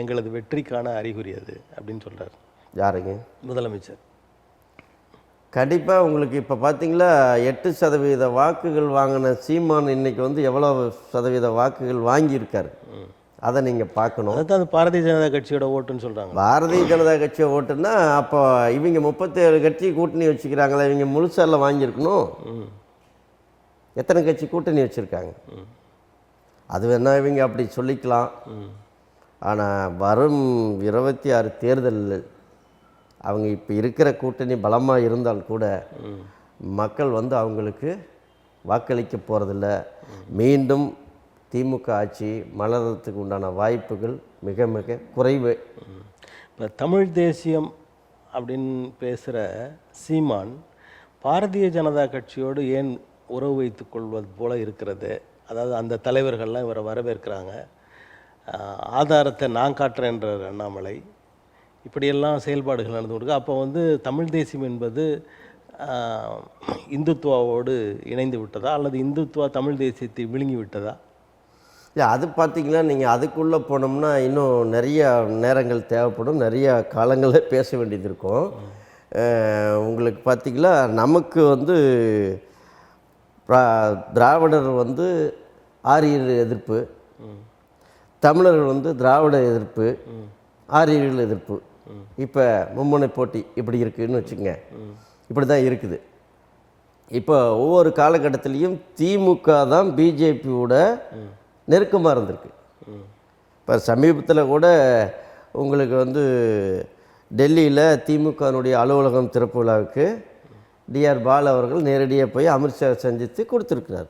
[SPEAKER 1] எங்களது வெற்றிக்கான அறிகுறி அது அப்படின்னு சொல்கிறார்.
[SPEAKER 2] யாருங்க?
[SPEAKER 1] முதலமைச்சர்.
[SPEAKER 2] கண்டிப்பாக உங்களுக்கு இப்போ பார்த்தீங்களா 8% வாக்குகள் வாங்கின சீமான் இன்றைக்கி வந்து எவ்வளோ சதவீத வாக்குகள் வாங்கியிருக்காரு, அதை நீங்கள் பார்க்கணும்.
[SPEAKER 1] அதுதான் அது பாரதிய ஜனதா கட்சியோட ஓட்டுன்னு சொல்கிறாங்க.
[SPEAKER 2] பாரதிய ஜனதா கட்சியை ஓட்டுன்னா அப்போ இவங்க 37 கட்சி கூட்டணி வச்சுக்கிறாங்களே, இவங்க முழுசாரில் வாங்கியிருக்கணும். எத்தனை கட்சி கூட்டணி வச்சுருக்காங்க? அது வேணால் இவங்க அப்படி சொல்லிக்கலாம். ஆனால் வரும் 26 தேர்தலில் அவங்க இப்போ இருக்கிற கூட்டணி பலமாக இருந்தால் கூட மக்கள் வந்து அவங்களுக்கு வாக்களிக்க போகிறதில்ல. மீண்டும் திமுக ஆட்சி மலர்றதுக்கு உண்டான வாய்ப்புகள் மிக மிக குறைவு.
[SPEAKER 1] இப்போ தமிழ் தேசியம் அப்படின்னு பேசுகிற சீமான் பாரதிய ஜனதா கட்சியோடு ஏன் உறவு வைத்து கொள்வது போல இருக்கிறது? அதாவது அந்த தலைவர்கள்லாம் இவரை வரவேற்கிறாங்க, ஆதாரத்தை நான் காட்டுறேன்றார் அண்ணாமலை, இப்படியெல்லாம் செயல்பாடுகள் நடந்து கொடுக்க. அப்போ வந்து தமிழ் தேசியம் என்பது இந்துத்துவாவோடு இணைந்து விட்டதா அல்லது இந்துத்துவா தமிழ் தேசியத்தை விழுங்கி விட்டதா?
[SPEAKER 2] இல்லை, அது பார்த்திங்கன்னா நீங்கள் அதுக்குள்ளே போனோம்னா இன்னும் நிறைய நேரங்கள் தேவைப்படும், நிறைய காலங்களே பேச வேண்டியது இருக்கும். உங்களுக்கு பார்த்திங்களா நமக்கு வந்து திராவிடர் வந்து ஆரியர் எதிர்ப்பு, தமிழர்கள் வந்து திராவிட எதிர்ப்பு, ஆரியர்கள் எதிர்ப்பு. இப்போ மும்முனை போட்டி இப்படி இருக்குதுன்னு வச்சுக்கோங்க. இப்படி தான் இருக்குது. இப்போ ஒவ்வொரு காலகட்டத்திலையும் திமுக தான் பிஜேபியோட நெருக்கமாக இருந்திருக்கு. இப்போ சமீபத்தில் கூட உங்களுக்கு வந்து டெல்லியில் திமுகனுடைய அலுவலகம் திறப்பு விழாவுக்கு டிஆர் பாலு அவர்கள் நேரடியாக போய் அமித்ஷா சந்தித்து கொடுத்துருக்கிறார்.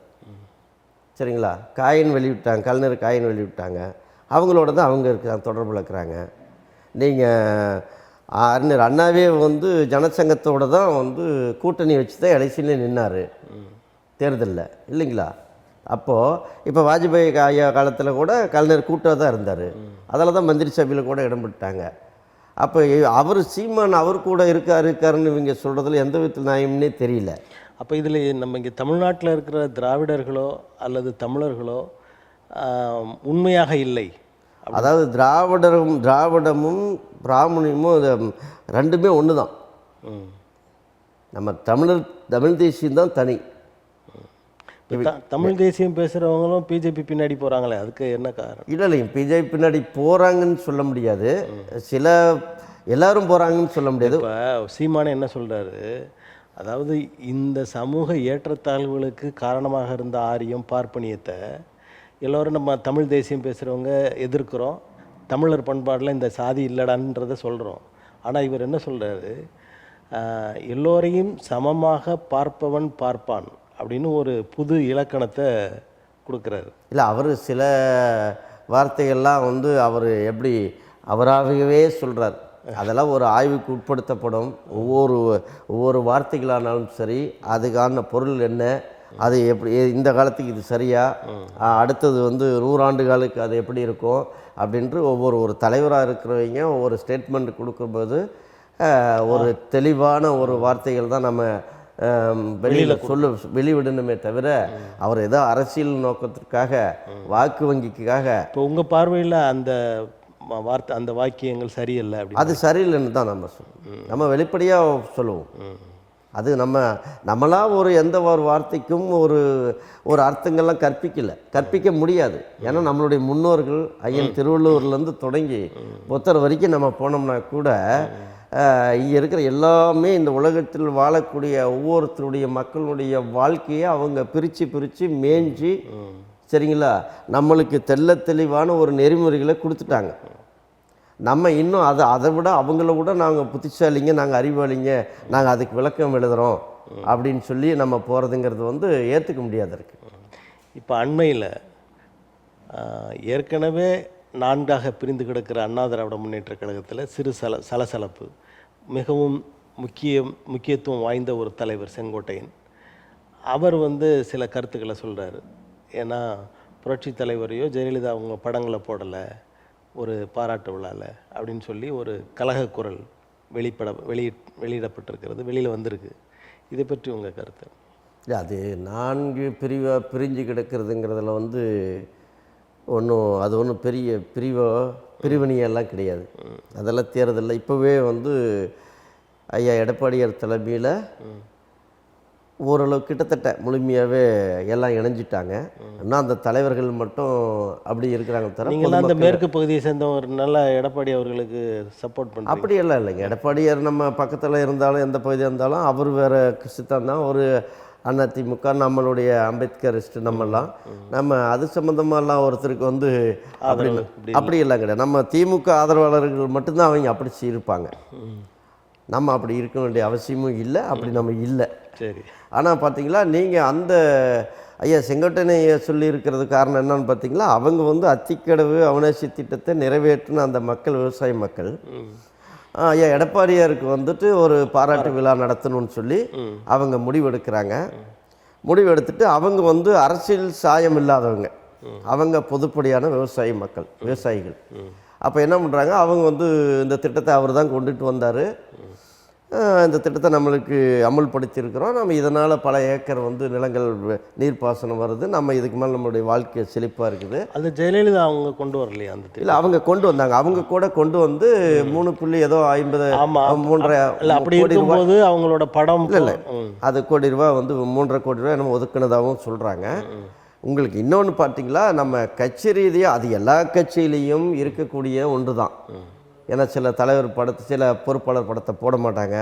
[SPEAKER 2] சரிங்களா? காயின் வெளியிட்டாங்க, கலைஞர் காயின் வெளியிட்டாங்க. அவங்களோட தான் அவங்க இருக்கிறாங்க, தொடர்பில் இருக்கிறாங்க. நீங்கள் அறிஞர் அண்ணாவே வந்து ஜனசங்கத்தோடு தான் வந்து கூட்டணி வச்சு தான் எலெக்ஷன்லேயே நின்னார் தேர்தலில், இல்லைங்களா? அப்போது இப்போ வாஜ்பாய் ஐயா காலத்தில் கூட கலைஞர் கூட்டாக தான் இருந்தார். அதில் தான் மந்திரி சபையில் கூட இடம் பெற்றாங்க. அப்போ அவர் சீமான் அவர் கூட இருக்காருன்னு இவங்க சொல்கிறதுல எந்த விதத்தில் நியாயம்னே தெரியல.
[SPEAKER 1] அப்போ இதில் நம்ம இங்கே தமிழ்நாட்டில் இருக்கிற திராவிடர்களோ அல்லது தமிழர்களோ உண்மையாக இல்லை.
[SPEAKER 2] அதாவது திராவிடமும் பிராமணியமும் ரெண்டுமே ஒன்று தான். நம்ம தமிழ் தேசியம் தான் தனி.
[SPEAKER 1] தமிழ் தேசியம் பேசுகிறவங்களும் பிஜேபி பின்னாடி போகிறாங்களே, அதுக்கு என்ன காரணம்?
[SPEAKER 2] இல்லை, பிஜேபி பின்னாடி போகிறாங்கன்னு சொல்ல முடியாது, சில எல்லாரும் போகிறாங்கன்னு சொல்ல முடியாது.
[SPEAKER 1] இப்போ சீமானே என்ன சொல்கிறாரு, அதாவது இந்த சமூக ஏற்றத்தாழ்வுகளுக்கு காரணமாக இருந்த ஆரியம் பார்ப்பனியத்தை எல்லோரும் நம்ம தமிழ் தேசியம் பேசுகிறவங்க எதிர்க்கிறோம், தமிழர் பண்பாடில் இந்த சாதி இல்லடான்றதை சொல்கிறோம். ஆனால் இவர் என்ன சொல்கிறாரு, எல்லோரையும் சமமாக பார்ப்பவன் பார்ப்பான் அப்படின்னு ஒரு புது இலக்கணத்தை கொடுக்குறாரு.
[SPEAKER 2] இல்லை, அவர் சில வார்த்தைகள்லாம் வந்து அவர் எப்படி அவராகவே சொல்கிறார், அதெல்லாம் ஒரு ஆய்வுக்கு உட்படுத்தப்படும். ஒவ்வொரு வார்த்தைகளானாலும் சரி, அதுக்கான பொருள் என்ன, அது எப்படி இந்த காலத்துக்கு இது சரியா, அடுத்தது வந்து 100 ஆண்டுகளுக்கு அது எப்படி இருக்கும் அப்படின்ட்டு ஒரு தலைவராக இருக்கிறவங்க ஒவ்வொரு ஸ்டேட்மெண்ட் கொடுக்கும்போது ஒரு தெளிவான ஒரு வார்த்தைகள் தான் நம்ம வெளியில் வெளிவிடணுமே தவிர அவர் ஏதோ அரசியல் நோக்கத்திற்காக வாக்கு வங்கிக்காக.
[SPEAKER 1] இப்போ உங்கள் பார்வையில் அந்த வார்த்தை அந்த வாக்கியங்கள் சரியில்லை அப்படி
[SPEAKER 2] அது சரியில்லைன்னு தான் நம்ம சொல்லுவோம். நம்ம வெளிப்படையாக சொல்லுவோம். அது நம்மளா ஒரு எந்த ஒரு வார்த்தைக்கும் ஒரு அர்த்தங்கள்லாம் கற்பிக்க முடியாது. ஏன்னா நம்மளுடைய முன்னோர்கள் ஐயன் திருவள்ளுவர்லேருந்து தொடங்கி புத்தர் வரைக்கும் நம்ம போனோம்னா கூட இங்கே இருக்கிற எல்லாமே இந்த உலகத்தில் வாழக்கூடிய ஒவ்வொருத்தருடைய மக்களுடைய வாழ்க்கையை அவங்க பிரித்து மேய்ஞ்சி, சரிங்களா, நம்மளுக்கு தெளிவான ஒரு நெறிமுறைகளை கொடுத்துட்டாங்க. நம்ம இன்னும் அதை விட அவங்கள விட நாங்கள் புத்திசாலிங்க, நாங்கள் அறிவாளிங்க, நாங்கள் அதுக்கு விளக்கம் எழுதுகிறோம் அப்படின்னு சொல்லி நம்ம போகிறதுங்கிறது வந்து ஏற்றுக்க முடியாது இருக்குது.
[SPEAKER 1] இப்போ அண்மையில் ஏற்கனவே 4ஆக பிரிந்து கிடக்கிற அண்ணா திராவிட முன்னேற்ற கழகத்தில் சிறு சலசலப்பு, மிகவும் முக்கியத்துவம் வாய்ந்த ஒரு தலைவர் செங்கோட்டையன் அவர் வந்து சில கருத்துக்களை சொல்கிறாரு. ஏன்னா புரட்சி தலைவரையோ ஜெயலலிதா அவங்க படங்களை போடலை ஒரு பாராட்டு விழாவில் அப்படின்னு சொல்லி ஒரு கலக குரல் வெளியிடப்பட்டிருக்கிறது, வெளியில் வந்திருக்கு. இதை பற்றி உங்கள் கருத்து?
[SPEAKER 2] இல்லை, அது 4 பிரிவாக பிரிஞ்சு கிடக்கிறதுங்கிறதுல வந்து அது ஒன்றும் பெரிய பிரிவினையெல்லாம் கிடையாது. அதெல்லாம் தேர்தலில் இப்போவே வந்து ஐயா எடப்பாடியார் தலைமையில் ஓரளவு கிட்டத்தட்ட முழுமையாகவே எல்லாம் இணைஞ்சிட்டாங்க. இன்னும் அந்த தலைவர்கள் மட்டும் அப்படி இருக்கிறாங்க தவிர
[SPEAKER 1] நீங்கள் அந்த மேற்கு பகுதியை சேர்ந்த ஒரு நல்ல எடப்பாடி அவர்களுக்கு சப்போர்ட் பண்ணுறோம்
[SPEAKER 2] அப்படியெல்லாம் இல்லைங்க. எடப்பாடியார் நம்ம பக்கத்தில் இருந்தாலும் எந்த பகுதியாக இருந்தாலும் அவர் வேறு கிறிஸ்தான் தான். ஒரு அதிமுக நம்மளுடைய அம்பேத்கரிஸ்ட் நம்ம அது சம்மந்தமாலாம் ஒருத்தருக்கு வந்து அப்படி எல்லாம் கிடையாது. நம்ம திமுக ஆதரவாளர்கள் மட்டும்தான் அவங்க அப்படி இருப்பாங்க. நம்ம அப்படி இருக்க வேண்டிய அவசியமும் இல்லை, அப்படி நம்ம இல்லை.
[SPEAKER 1] சரி.
[SPEAKER 2] ஆனால் பார்த்தீங்களா, நீங்கள் அந்த ஐயா செங்கோட்டையனை சொல்லியிருக்கிறது காரணம் என்னன்னு பார்த்தீங்களா, அவங்க வந்து அத்திக்கடவு அவிநாசி திட்டத்தை நிறைவேற்றின அந்த மக்கள், விவசாய மக்கள், ஐயா எடப்பாடியாருக்கு வந்துட்டு ஒரு பாராட்டு விழா நடத்தணும்னு சொல்லி அவங்க முடிவெடுக்கிறாங்க. முடிவெடுத்துட்டு அவங்க வந்து அரசியல் சாயம் இல்லாதவங்க, அவங்க பொதுப்படியான விவசாயிகள். அப்போ என்ன பண்ணுறாங்க, அவங்க வந்து இந்த திட்டத்தை அவர் தான் கொண்டுட்டு வந்தார், இந்த திட்டத்தை நம்மளுக்கு அமல்படுத்தியிருக்கிறோம், நம்ம இதனால் பல ஏக்கர் வந்து நிலங்கள் நீர்ப்பாசனம் வருது, நம்ம இதுக்கு மேலே நம்மளுடைய வாழ்க்கை செழிப்பாக இருக்குது.
[SPEAKER 1] அது ஜெயலலிதா அவங்க கொண்டு வரலையா? அந்த
[SPEAKER 2] இல்லை, அவங்க கொண்டு வந்தாங்க. அவங்க கூட கொண்டு வந்து 3.50
[SPEAKER 1] அப்படி இருக்கும்போது அவங்களோட படம்
[SPEAKER 2] இல்லை அது கோடி ரூபா வந்து 3.5 கோடி ரூபா நம்ம ஒதுக்குனதாகவும் சொல்கிறாங்க. உங்களுக்கு இன்னொன்று பார்த்தீங்களா, நம்ம கட்சி ரீதியாக அது எல்லா கட்சியிலையும் இருக்கக்கூடிய ஒன்று தான். ஏன்னா சில தலைவர் படத்தை, சில பொறுப்பாளர் படத்தை போட மாட்டாங்க,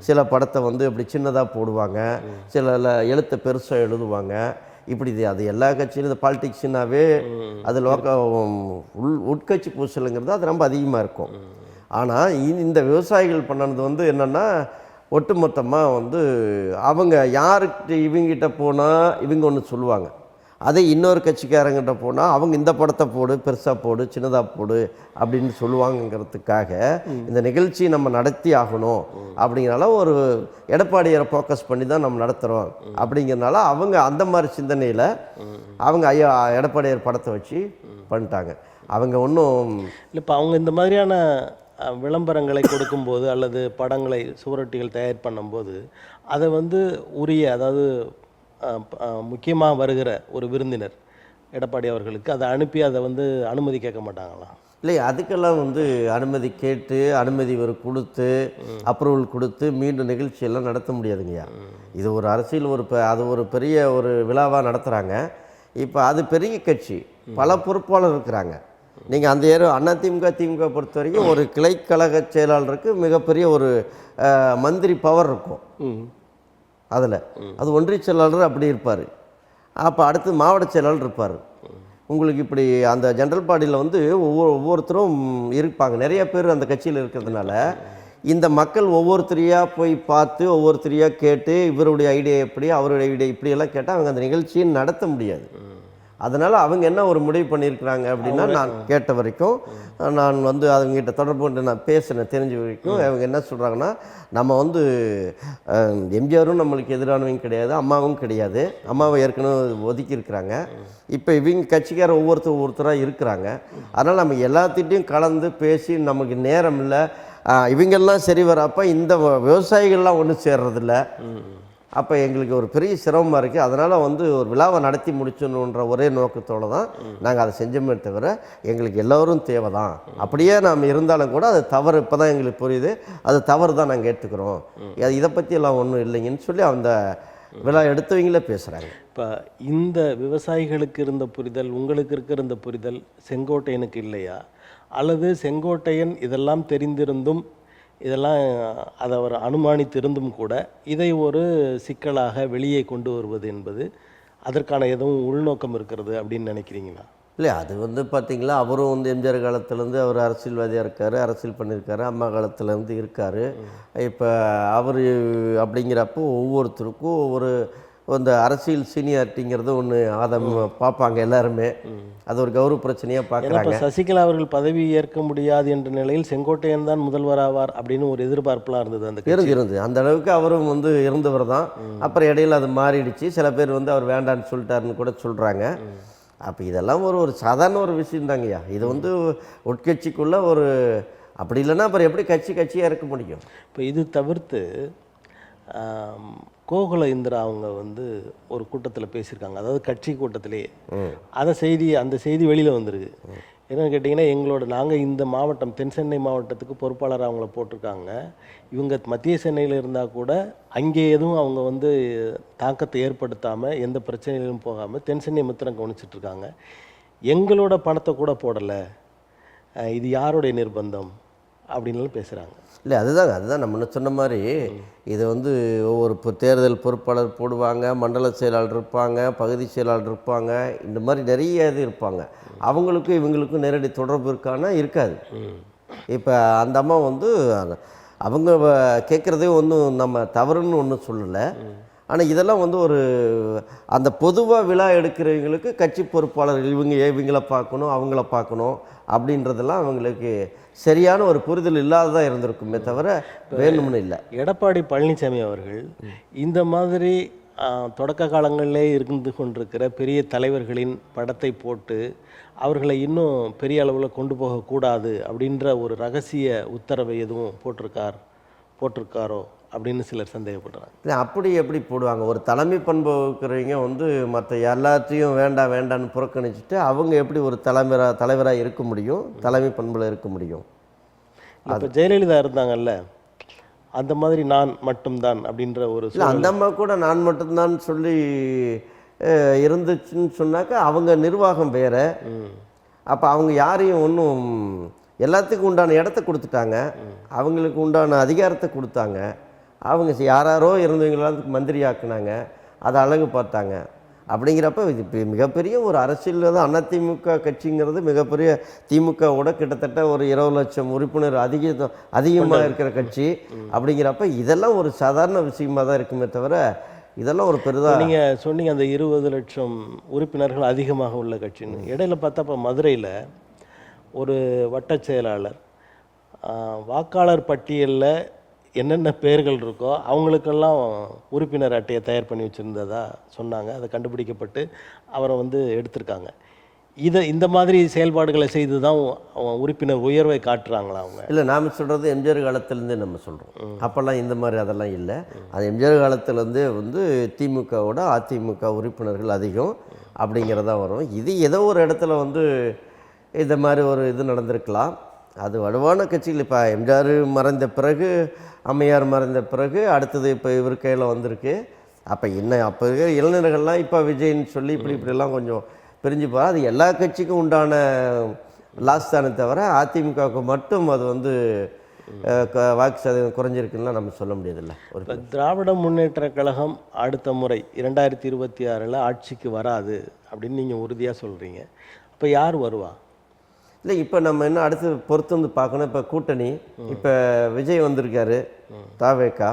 [SPEAKER 2] சில படத்தை வந்து இப்படி சின்னதாக போடுவாங்க, சில எழுத்தை பெருசாக எழுதுவாங்க. இப்படி அது எல்லா கட்சியிலும் இந்த பாலிடிக்ஸ்னாவே அது உட்கட்சி பூசலுங்கிறது அது ரொம்ப அதிகமாக இருக்கும். ஆனால் இந்த விவசாயிகள் பண்ணது வந்து என்னென்னா, ஒட்டுமொத்தமாக வந்து அவங்க யாருக்கு இவங்கிட்ட போனால் இவங்க ஒன்று சொல்லுவாங்க, அதே இன்னொரு கட்சிக்காரங்கிட்ட போனால் அவங்க இந்த படத்தை போடு, பெருசாக போடு, சின்னதாக போடு அப்படின்னு சொல்லுவாங்கிறதுக்காக இந்த நிகழ்ச்சி நம்ம நடத்தி ஆகணும் அப்படிங்கிறனால ஒரு எடப்பாடியாரை ஃபோக்கஸ் பண்ணி தான் நம்ம நடத்துகிறோம் அப்படிங்கிறனால அவங்க அந்த மாதிரி சிந்தனையில் அவங்க ஐயா எடப்பாடியார் படத்தை வச்சு பண்ணிட்டாங்க. அவங்க ஒன்றும்
[SPEAKER 1] இல்லை. இப்போ அவங்க இந்த மாதிரியான விளம்பரங்களை கொடுக்கும்போது அல்லது படங்களை சுவரொட்டிகள் தயார் பண்ணும்போது அதை வந்து உரிய, அதாவது முக்கியமாக வருகிற ஒரு விருந்தினர் எடப்பாடி அவர்களுக்கு அதை அனுப்பி அதை வந்து அனுமதி கேட்க மாட்டாங்களா?
[SPEAKER 2] இல்லை, அதுக்கெல்லாம் வந்து அனுமதி கேட்டு அனுமதி கொடுத்து அப்ரூவல் கொடுத்து மீண்டும் நிகழ்ச்சியெல்லாம் நடத்த முடியாதுங்கய்யா. இது ஒரு அரசியல் அது ஒரு பெரிய ஒரு விழாவாக நடத்துகிறாங்க. இப்போ அது பெரிய கட்சி, பல பொறுப்பாளர் இருக்கிறாங்க. நீங்கள் அந்த திமுக பொறுத்த வரைக்கும் ஒரு கிளைக்கழக செயலாளருக்கு மிகப்பெரிய ஒரு மந்திரி பவர் இருக்கும். அதில் அது ஒன்றிய செயலாளர் அப்படி இருப்பார். அப்போ அடுத்து மாவட்ட செயலாளர் இருப்பார். உங்களுக்கு இப்படி அந்த ஜென்ரல் பாடியில் வந்து ஒவ்வொருத்தரும் இருப்பாங்க. நிறைய பேர் அந்த கட்சியில் இருக்கிறதுனால இந்த மக்கள் ஒவ்வொருத்தரையாக போய் பார்த்து ஒவ்வொருத்தரையாக கேட்டு இவருடைய ஐடியா எப்படி, அவருடைய ஐடியா இப்படியெல்லாம் கேட்டால் அவங்க அந்த நிகழ்ச்சியை நடத்த முடியாது. அதனால் அவங்க என்ன ஒரு முடிவு பண்ணியிருக்கிறாங்க அப்படின்னா, நான் கேட்ட வரைக்கும், நான் வந்து அவங்ககிட்ட தொடர்பு கொண்டு நான் பேசினேன், தெரிஞ்ச வரைக்கும் அவங்க என்ன சொல்கிறாங்கன்னா, நம்ம வந்து எம்ஜிஆரும் நம்மளுக்கு எதிரானவங்க கிடையாது, அம்மாவும் கிடையாது, அம்மாவை ஏற்கனவே ஒதுக்கி இருக்கிறாங்க. இப்போ இவங்க கட்சிக்கார ஒவ்வொருத்தராக இருக்கிறாங்க. அதனால் நம்ம எல்லாத்திட்டையும் கலந்து பேசி நமக்கு நேரம் இல்லை, இவங்கெல்லாம் சரி வரப்போ இந்த விவசாயிகள்லாம் ஒன்றும் சேர்றதில்ல. அப்போ எங்களுக்கு ஒரு பெரிய சிரமமாக இருக்குது. அதனால் வந்து ஒரு விழாவை நடத்தி முடிச்சணுன்ற ஒரே நோக்கத்தோடு தான் நாங்கள் அதை செஞ்சோமே தவிர, எங்களுக்கு எல்லோரும் தேவை தான். அப்படியே நாம் இருந்தாலும் கூட அது தவறு, இப்போ தான் எங்களுக்கு புரியுது, அது தவறு தான் நாங்கள் ஏற்றுக்கிறோம், இதை பற்றி எல்லாம் ஒன்றும் இல்லைங்கன்னு சொல்லி அந்த விழா எடுத்தவங்களே பேசுகிறாங்க.
[SPEAKER 1] இப்போ இந்த விவசாயிகளுக்கு இருந்த புரிதல், உங்களுக்கு இருக்கிற இந்த புரிதல் செங்கோட்டையனுக்கு இல்லையா? அல்லது செங்கோட்டையன் இதெல்லாம் தெரிந்திருந்தும், இதெல்லாம் அதை அவர் அனுமானித்திருந்தும் கூட இதை ஒரு சிக்கலாக வெளியே கொண்டு வருவது என்பது அதற்கான எதுவும் உள்நோக்கம் இருக்கிறது அப்படின்னு நினைக்கிறீங்களா?
[SPEAKER 2] இல்லை, அது வந்து பார்த்திங்களா, அவரும் வந்து எம்ஜிஆர் காலத்துலேருந்து அவர் அரசியல்வாதியாக இருக்கார், அரசியல் பண்ணியிருக்காரு, அம்மா காலத்துலேருந்து இருக்கார். இப்போ அவர் அப்படிங்கிறப்போ ஒவ்வொருத்தருக்கும் ஒவ்வொரு இந்த அரசியல் சீனியாரிட்டிங்கிறது ஒன்று பார்ப்பாங்க எல்லாருமே. அது ஒரு கௌரவ பிரச்சனையாக பார்க்குறாங்க.
[SPEAKER 1] சசிகலா அவர்கள் பதவி ஏற்க முடியாது என்ற நிலையில் செங்கோட்டையன் தான் முதல்வர் ஆவார் அப்படின்னு ஒரு எதிர்பார்ப்புலாம் இருந்தது. அந்த
[SPEAKER 2] இருந்தது அந்த அளவுக்கு அவரும் வந்து இருந்தவர் தான். அப்புறம் இடையில் அது மாறிடுச்சு. சில பேர் வந்து அவர் வேண்டான்னு சொல்லிட்டாருன்னு கூட சொல்கிறாங்க. அப்போ இதெல்லாம் ஒரு சாதாரண ஒரு விஷயம் தாங்கய்யா. இது வந்து உட்கட்சிக்குள்ளே ஒரு அப்படி இல்லைன்னா அப்புறம் எப்படி கட்சியாக இருக்க முடியும்?
[SPEAKER 1] இப்போ இது தவிர்த்து கோகுல இந்திரா அவங்க வந்து ஒரு கூட்டத்தில் பேசியிருக்காங்க, அதாவது கட்சி கூட்டத்திலேயே. அந்த செய்தி வெளியில் வந்திருக்கு. என்னென்னு கேட்டிங்கன்னா, நாங்கள் இந்த மாவட்டம் தென் சென்னை மாவட்டத்துக்கு பொறுப்பாளராக அவங்கள போட்டிருக்காங்க. இவங்க மத்திய சென்னையில் இருந்தால் கூட அங்கே எதுவும் அவங்க வந்து தாக்கத்தை ஏற்படுத்தாமல் எந்த பிரச்சனையிலும் போகாமல் தென் சென்னை மித்திரம் கவனிச்சிட்ருக்காங்க. எங்களோட பணத்தை கூட போடலை, இது யாருடைய நிர்பந்தம் அப்படின்லாம் பேசுகிறாங்க.
[SPEAKER 2] இல்லை, அதுதான் நம்ம சொன்ன மாதிரி இது வந்து ஒவ்வொரு தேர்தல் பொறுப்பாளர் போடுவாங்க, மண்டல செயலாளர் இருப்பாங்க, பகுதி செயலாளர் இருப்பாங்க, இந்த மாதிரி நிறைய இது இருப்பாங்க. அவங்களுக்கும் இவங்களுக்கும் நேரடி தொடர்பு இருக்காது. இப்போ அந்த அம்மா வந்து அவங்க கேட்குறதே ஒன்றும் நம்ம தவறுன்னு ஒன்றும் சொல்லலை. ஆனால் இதெல்லாம் வந்து அந்த பொதுவாக விழா எடுக்கிறவங்களுக்கு கட்சி பொறுப்பாளர்கள் இவங்கள பார்க்கணும், அவங்கள பார்க்கணும் அப்படின்றதெல்லாம் அவங்களுக்கு சரியான ஒரு புரிதல் இல்லாததான் இருந்திருக்குமே தவிர வேணும்னு இல்லை.
[SPEAKER 1] எடப்பாடி பழனிசாமி அவர்கள் இந்த மாதிரி தொடக்க காலங்களிலே இருந்து கொண்டிருக்கிற பெரிய தலைவர்களின் படத்தை போட்டு அவர்களை இன்னும் பெரிய அளவில் கொண்டு போகக்கூடாது அப்படின்ற ஒரு ரகசிய உத்தரவை எதுவும் போட்டிருக்காரோ அப்படின்னு சிலர் சந்தேகப்படுறாங்க.
[SPEAKER 2] இல்லை, அப்படி எப்படி போடுவாங்க? ஒரு தலைமை பண்பு இருக்கிறவங்க வந்து மற்ற எல்லாத்தையும் வேண்டான்னு புறக்கணிச்சுட்டு அவங்க எப்படி ஒரு தலைவராக இருக்க முடியும், தலைமை பண்பில் இருக்க முடியும்?
[SPEAKER 1] இப்போ ஜெயலலிதா இருந்தாங்கல்ல, அந்த மாதிரி நான் மட்டும்தான் அப்படின்ற ஒரு
[SPEAKER 2] அந்த அம்மா கூட நான் மட்டும்தான் சொல்லி இருந்துச்சுன்னு சொன்னாக்கா அவங்க நிர்வாகம் வேறு. அப்போ அவங்க யாரையும் ஒன்றும் எல்லாத்துக்கும் உண்டான இடத்த கொடுத்துட்டாங்க, அவங்களுக்கு உண்டான அதிகாரத்தை கொடுத்தாங்க. அவங்க யாரோ இருந்தவங்களாம் மந்திரி ஆக்குனாங்க, அதை அழகு பார்த்தாங்க. அப்படிங்கிறப்ப இது மிகப்பெரிய ஒரு அரசியலில் தான் அதிமுக கட்சிங்கிறது மிகப்பெரிய திமுகவோட கிட்டத்தட்ட ஒரு 20 லட்சம் உறுப்பினர் அதிகமாக இருக்கிற கட்சி. அப்படிங்கிறப்ப இதெல்லாம் ஒரு சாதாரண விஷயமாக தான் இருக்குமே தவிர இதெல்லாம் ஒரு பெரிதாக
[SPEAKER 1] நீங்கள் சொன்னீங்க அந்த 20 லட்சம் உறுப்பினர்கள் அதிகமாக உள்ள கட்சின்னு. இடையில பார்த்தா இப்போ மதுரையில் ஒரு வட்ட செயலாளர் வாக்காளர் பட்டியலில் என்னென்ன பேர்கள் இருக்கோ அவங்களுக்கெல்லாம் உறுப்பினர் அட்டையை தயார் பண்ணி வச்சுருந்ததா சொன்னாங்க. அதை கண்டுபிடிக்கப்பட்டு அவரை வந்து எடுத்திருக்காங்க. இந்த மாதிரி செயல்பாடுகளை செய்து தான் உறுப்பினர் உயர்வை காட்டுறாங்களா அவங்க?
[SPEAKER 2] இல்லை, நாம் சொல்கிறது எம்ஜிஆர் காலத்துலேருந்தே நம்ம சொல்கிறோம். அப்போல்லாம் இந்த மாதிரி அதெல்லாம் இல்லை. அது எம்ஜிஆர் காலத்துலேருந்தே வந்து திமுகவோட அதிமுக உறுப்பினர்கள் அதிகம் அப்படிங்கிறதா வரும். இது ஏதோ ஒரு இடத்துல வந்து இந்த மாதிரி ஒரு இது நடந்திருக்கலாம். அது வலுவான கட்சிகள். இப்போ எம்ஜிஆர் மறைந்த பிறகு, அம்மையார் மறைந்த பிறகு அடுத்தது இப்போ இவர் கையில் வந்திருக்கு. அப்போ அப்போ இருக்கிற இளைஞர்கள்லாம் இப்போ விஜய்ன்னு சொல்லி இப்படிலாம் கொஞ்சம் பிரிஞ்சு போகிறா. அது எல்லா கட்சிக்கும் உண்டான லாஸ் தானே தவிர அதிமுகவுக்கு மட்டும் அது வந்து வாக்கு சதவீதம் குறைஞ்சிருக்குன்னா நம்ம சொல்ல முடியாதுல்ல.
[SPEAKER 1] இப்போ திராவிட முன்னேற்ற கழகம் அடுத்த முறை 2026 ஆட்சிக்கு வராது அப்படின்னு நீங்கள் உறுதியாக சொல்கிறீங்க. இப்போ யார் வருவா?
[SPEAKER 2] இல்லை, இப்போ நம்ம என்ன அடுத்து பொறுத்து வந்து பார்க்கணும். இப்போ கூட்டணி, இப்போ விஜய் வந்திருக்காரு, தாவேகா,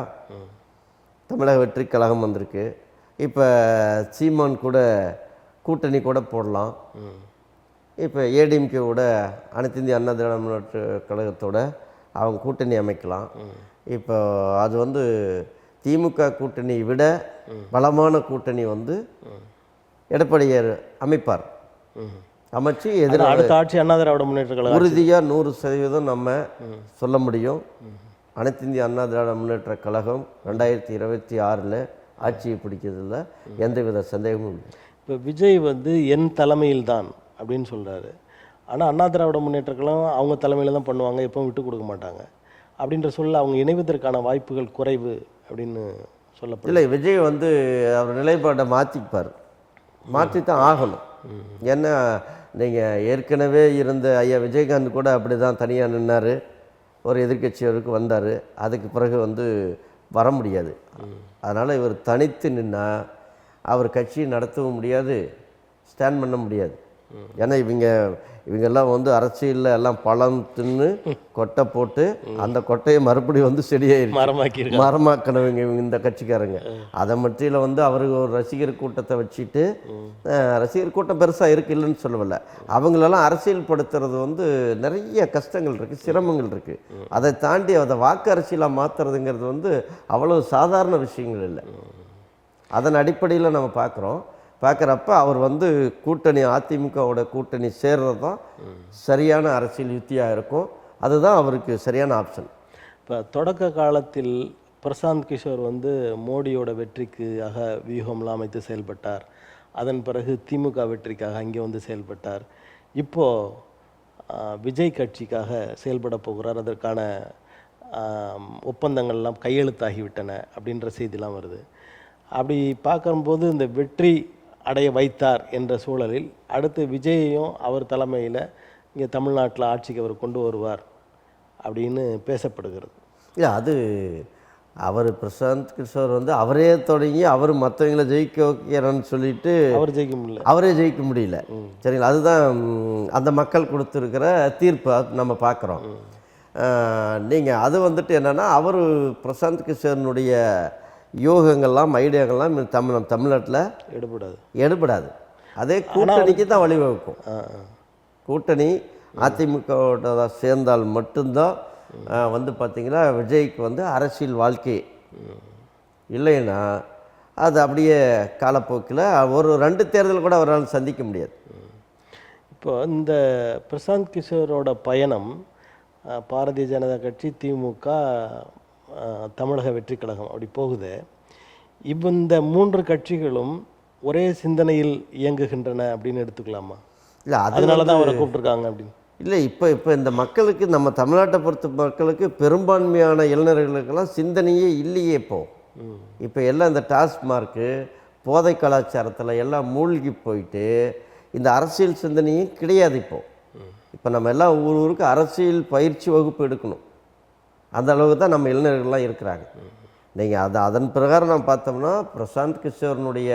[SPEAKER 2] தமிழக வெற்றி கழகம் வந்திருக்கு. இப்போ சீமான் கூட கூட்டணி கூட போடலாம். இப்போ ஏடிஎம்கேவோட அனைத்து இந்திய அண்ணா திராவிட முன்னேற்ற கழகத்தோட அவங்க கூட்டணி அமைக்கலாம். இப்போ அது வந்து திமுக கூட்டணியை விட பலமான கூட்டணி வந்து எடப்பாடியார் அமைப்பார். அமைச்சு
[SPEAKER 1] அடுத்த ஆட்சி அண்ணா திராவிட முன்னேற்ற கழகம்
[SPEAKER 2] உறுதியாக 100% நம்ம சொல்ல முடியும். அனைத்து இந்திய அண்ணா திராவிட முன்னேற்ற கழகம் 2026 ஆட்சியை பிடிக்கிறதுல எந்தவித சந்தேகமும் இல்லை.
[SPEAKER 1] இப்போ விஜய் வந்து என் தலைமையில் தான் அப்படின்னு சொல்கிறாரு. ஆனால் அண்ணா திராவிட முன்னேற்ற கழகம் அவங்க தலைமையில் தான் பண்ணுவாங்க, எப்பவும் விட்டு கொடுக்க மாட்டாங்க அப்படின்ற சொல்ல அவங்க இணைவதற்கான வாய்ப்புகள் குறைவு அப்படின்னு சொல்லப்படும்.
[SPEAKER 2] இல்லை, விஜய் வந்து அவர் நிலைப்பாட்டை மாற்றி தான் ஆகணும். ஏன்னா நீங்கள் ஏற்கனவே இருந்த ஐயா விஜயகாந்த் கூட அப்படி தான் தனியாக நின்னார், ஒரு எதிர்க்கட்சியருக்கு வந்தார். அதுக்கு பிறகு வந்து வர முடியாது. அதனால் இவர் தனித்து நின்னால் அவர் கட்சியை நடத்தவும் முடியாது, ஸ்டாண்ட் பண்ண முடியாது. ஏன்னா இவங்கெல்லாம் வந்து அரசியலில் எல்லாம் பழம் தின்னு கொட்டை போட்டு அந்த கொட்டையை மறுபடியும் வந்து செடியாயிருச்சு, மரமாக்கணவங்க இவங்க இந்த கட்சிக்காரங்க. அதை மத்தியில் வந்து அவருக்கு ஒரு ரசிகர் கூட்டத்தை வச்சுட்டு, ரசிகர் கூட்டம் பெருசாக இருக்கு இல்லைன்னு சொல்லவில்லை, அவங்களெல்லாம் அரசியல் படுத்துறது வந்து நிறைய கஷ்டங்கள் இருக்குது, சிரமங்கள் இருக்குது. அதை தாண்டி அதை வாக்கு அரசியலாக மாற்றுறதுங்கிறது வந்து அவ்வளோ சாதாரண விஷயங்கள் இல்லை. அதன் அடிப்படையில் நம்ம பார்க்குறப்ப அவர் வந்து கூட்டணி அதிமுகவோட கூட்டணி சேர்றது தான் சரியான அரசியல் யுத்தியாக இருக்கும். அதுதான் அவருக்கு சரியான ஆப்ஷன்.
[SPEAKER 1] இப்போ தொடக்க காலத்தில் பிரசாந்த் கிஷோர் வந்து மோடியோட வெற்றிக்காக வியூகம்லாம் அமைத்து செயல்பட்டார். அதன் பிறகு திமுக வெற்றிக்காக அங்கே வந்து செயல்பட்டார். இப்போது விஜய் கட்சிக்காக செயல்பட போகிறார். அதற்கான ஒப்பந்தங்கள்லாம் கையெழுத்தாகிவிட்டன அப்படின்ற செய்திலாம் வருது. அப்படி பார்க்கும்போது இந்த வெற்றி அடைய வைத்தார் என்ற சூழலில் அடுத்து விஜயையும் அவர் தலைமையில் இங்கே தமிழ்நாட்டில் ஆட்சிக்கு அவர் கொண்டு வருவார் அப்படின்னு பேசப்படுகிறது.
[SPEAKER 2] இல்லை, அது அவர் பிரசாந்த் கிஷோர் வந்து அவரே தொடங்கி அவர் மற்றவங்களை ஜெயிக்க வைக்கிறேன்னு சொல்லிட்டு அவரே ஜெயிக்க முடியல. சரிங்களா, அதுதான் அந்த மக்கள் கொடுத்துருக்கிற தீர்ப்பை நம்ம பார்க்குறோம். நீங்கள் அது வந்துட்டு என்னென்னா, அவர் பிரசாந்த் கிஷோரனுடைய யோகங்கள்லாம் ஐடியாக்கள்லாம் தமிழ்நாட்டில் எடுபடாது. அதே கூட்டணிக்கு தான் வழிவகுக்கும். கூட்டணி அதிமுகவோட சேர்ந்தால் மட்டும்தான் வந்து பார்த்திங்கன்னா விஜய்க்கு வந்து அரசியல் வாழ்க்கை. இல்லைன்னா அது அப்படியே காலப்போக்கில் ஒரு 2 தேர்தல் கூட அவரால் சந்திக்க முடியாது.
[SPEAKER 1] இப்போ இந்த பிரசாந்த் கிஷோரோட பயணம் பாரதிய ஜனதா கட்சி, திமுக, தமிழக வெற்றி கழகம் அப்படி போகுது. இந்த 3 கட்சிகளும் ஒரே சிந்தனையில் இயங்குகின்றன அப்படின்னு எடுத்துக்கலாமா?
[SPEAKER 2] இல்லை,
[SPEAKER 1] அதனால தான் அவரை கூப்பிட்டுருக்காங்க அப்படின்னு.
[SPEAKER 2] இல்லை, இப்போ இந்த மக்களுக்கு, நம்ம தமிழ்நாட்டை பொறுத்த மக்களுக்கு பெரும்பான்மையான இளைஞர்களுக்கெல்லாம் சிந்தனையே இல்லையே. இப்போ எல்லாம் இந்த டாஸ்மார்க்கு போதை கலாச்சாரத்தில் எல்லாம் மூழ்கி போயிட்டு இந்த அரசியல் சிந்தனையும் கிடையாது. இப்போ நம்ம எல்லாம் ஊருக்கு அரசியல் பயிற்சி வகுப்பு எடுக்கணும். அந்த அளவுக்கு தான் நம்ம இளைஞர்கள்லாம் இருக்கிறாங்க. நீங்கள் அதன் பிரகாரம் நம்ம பார்த்தோம்னா பிரசாந்த் கிஷோரனுடைய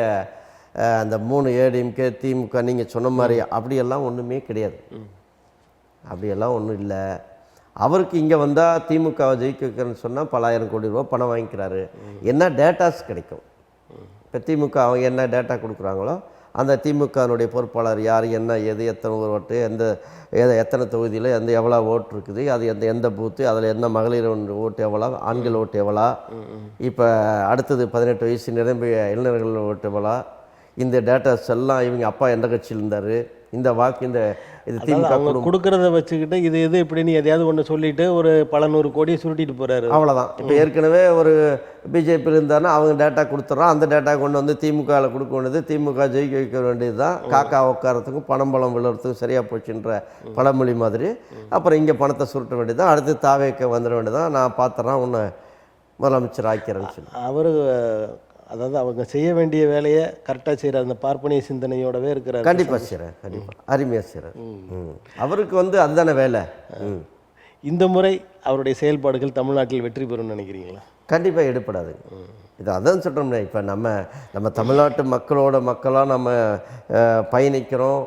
[SPEAKER 2] அந்த 3 ஏடிஎம்கே, திமுக நீங்கள் சொன்ன மாதிரி அப்படியெல்லாம் ஒன்றுமே கிடையாது. அப்படியெல்லாம் ஒன்றும் இல்லை. அவருக்கு இங்கே வந்தால் திமுகவை ஜெயிக்க வைக்கிறேன்னு சொன்னால் பல ஆயிரம் கோடி ரூபா பணம் வாங்கிக்கிறாரு. என்ன டேட்டாஸ் கிடைக்கும்? இப்போ திமுக அவங்க என்ன டேட்டா கொடுக்குறாங்களோ அந்த திமுகனுடைய பொறுப்பாளர் யார், என்ன ஏது, எத்தனை ஓட்டு, எத்தனை தொகுதியில் எவ்வளோ ஓட்டு இருக்குது, அது எந்த பூத்து, அதில் என்ன மகளிர் ஓட்டு எவ்வளோ, ஆண்கள் ஓட்டு எவ்வளோ, இப்போ அடுத்தது 18 வயசு நிரம்பிய இளைஞர்கள் ஓட்டு எவ்வளோ, இந்த டேட்டாஸ் எல்லாம் இவங்க அப்பா எந்த கட்சியில் இருந்தார், இந்த வாக்கு இது திமுக
[SPEAKER 1] கொடுக்குறத வச்சுக்கிட்டு இது இப்படின்னு எதையாவது ஒன்று சொல்லிட்டு ஒரு பல 100 கோடியை சுருட்டிட்டு போகிறாரு.
[SPEAKER 2] அவ்வளோதான். இப்போ ஏற்கனவே ஒரு பிஜேபியில் இருந்தாருன்னா அவங்க டேட்டா கொடுத்துட்றோம். அந்த டேட்டா கொண்டு வந்து திமுகவில் கொடுக்க வேண்டியது, திமுக ஜெயிக்க வைக்க வேண்டியது தான். காக்கா உட்காரத்துக்கும் பணம் விழுறதுக்கும் சரியாக போச்சுன்ற பழமொழி மாதிரி அப்புறம் இங்கே பணத்தை சுருட்ட வேண்டியது தான். அடுத்து தாவேக்க வந்துட வேண்டியது தான். நான் பார்த்துறேன் உன்னை முதலமைச்சர் ஆக்கிறேன்னு சொல்லி
[SPEAKER 1] அவர், அதாவது அவங்க செய்ய வேண்டிய வேலையை கரெக்டாக செய்கிற அந்த பார்ப்பனிய சிந்தனையோடவே இருக்கிறார்.
[SPEAKER 2] கண்டிப்பாக செய்கிறேன், கண்டிப்பாக அருமையாக செய்கிறேன். அவருக்கு வந்து அதுதானே வேலை.
[SPEAKER 1] இந்த முறை அவருடைய செயல்பாடுகள் தமிழ்நாட்டில் வெற்றி பெறும்னு நினைக்கிறீங்களா?
[SPEAKER 2] கண்டிப்பாக எடுப்படாது. இது அதான் சொல்கிறோம்னா, இப்போ நம்ம தமிழ்நாட்டு மக்களாக நம்ம பயணிக்கிறோம்.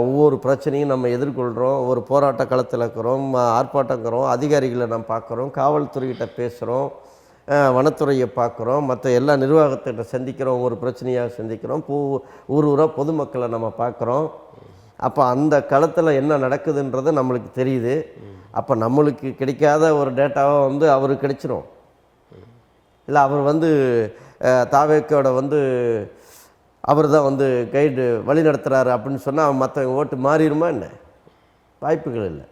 [SPEAKER 2] ஒவ்வொரு பிரச்சனையும் நம்ம எதிர்கொள்கிறோம். ஒரு போராட்ட களத்தில் இருக்கிறோம், ஆர்ப்பாட்டங்கிறோம், அதிகாரிகளை நம்ம பார்க்குறோம், காவல்துறைகிட்ட பேசுகிறோம், வனத்துறையை பார்க்குறோம், மற்ற எல்லா நிர்வாகத்திட்ட சந்திக்கிறோம், ஒரு பிரச்சனையாக சந்திக்கிறோம், ஊர் ஊராக பொதுமக்களை நம்ம பார்க்குறோம். அப்போ அந்த களத்தில் என்ன நடக்குதுன்றது நம்மளுக்கு தெரியுது. அப்போ நம்மளுக்கு கிடைக்காத ஒரு டேட்டாவை வந்து அவருக்கு கிடைச்சிரும். இல்லை அவர் வந்து தாவேக்கோட வந்து அவர் தான் வந்து கைடு வழி நடத்துகிறாரு அப்படின்னு சொன்னால் மற்றவங்க ஓட்டு மாறிடுமா என்ன? வாய்ப்புகள் இல்லை.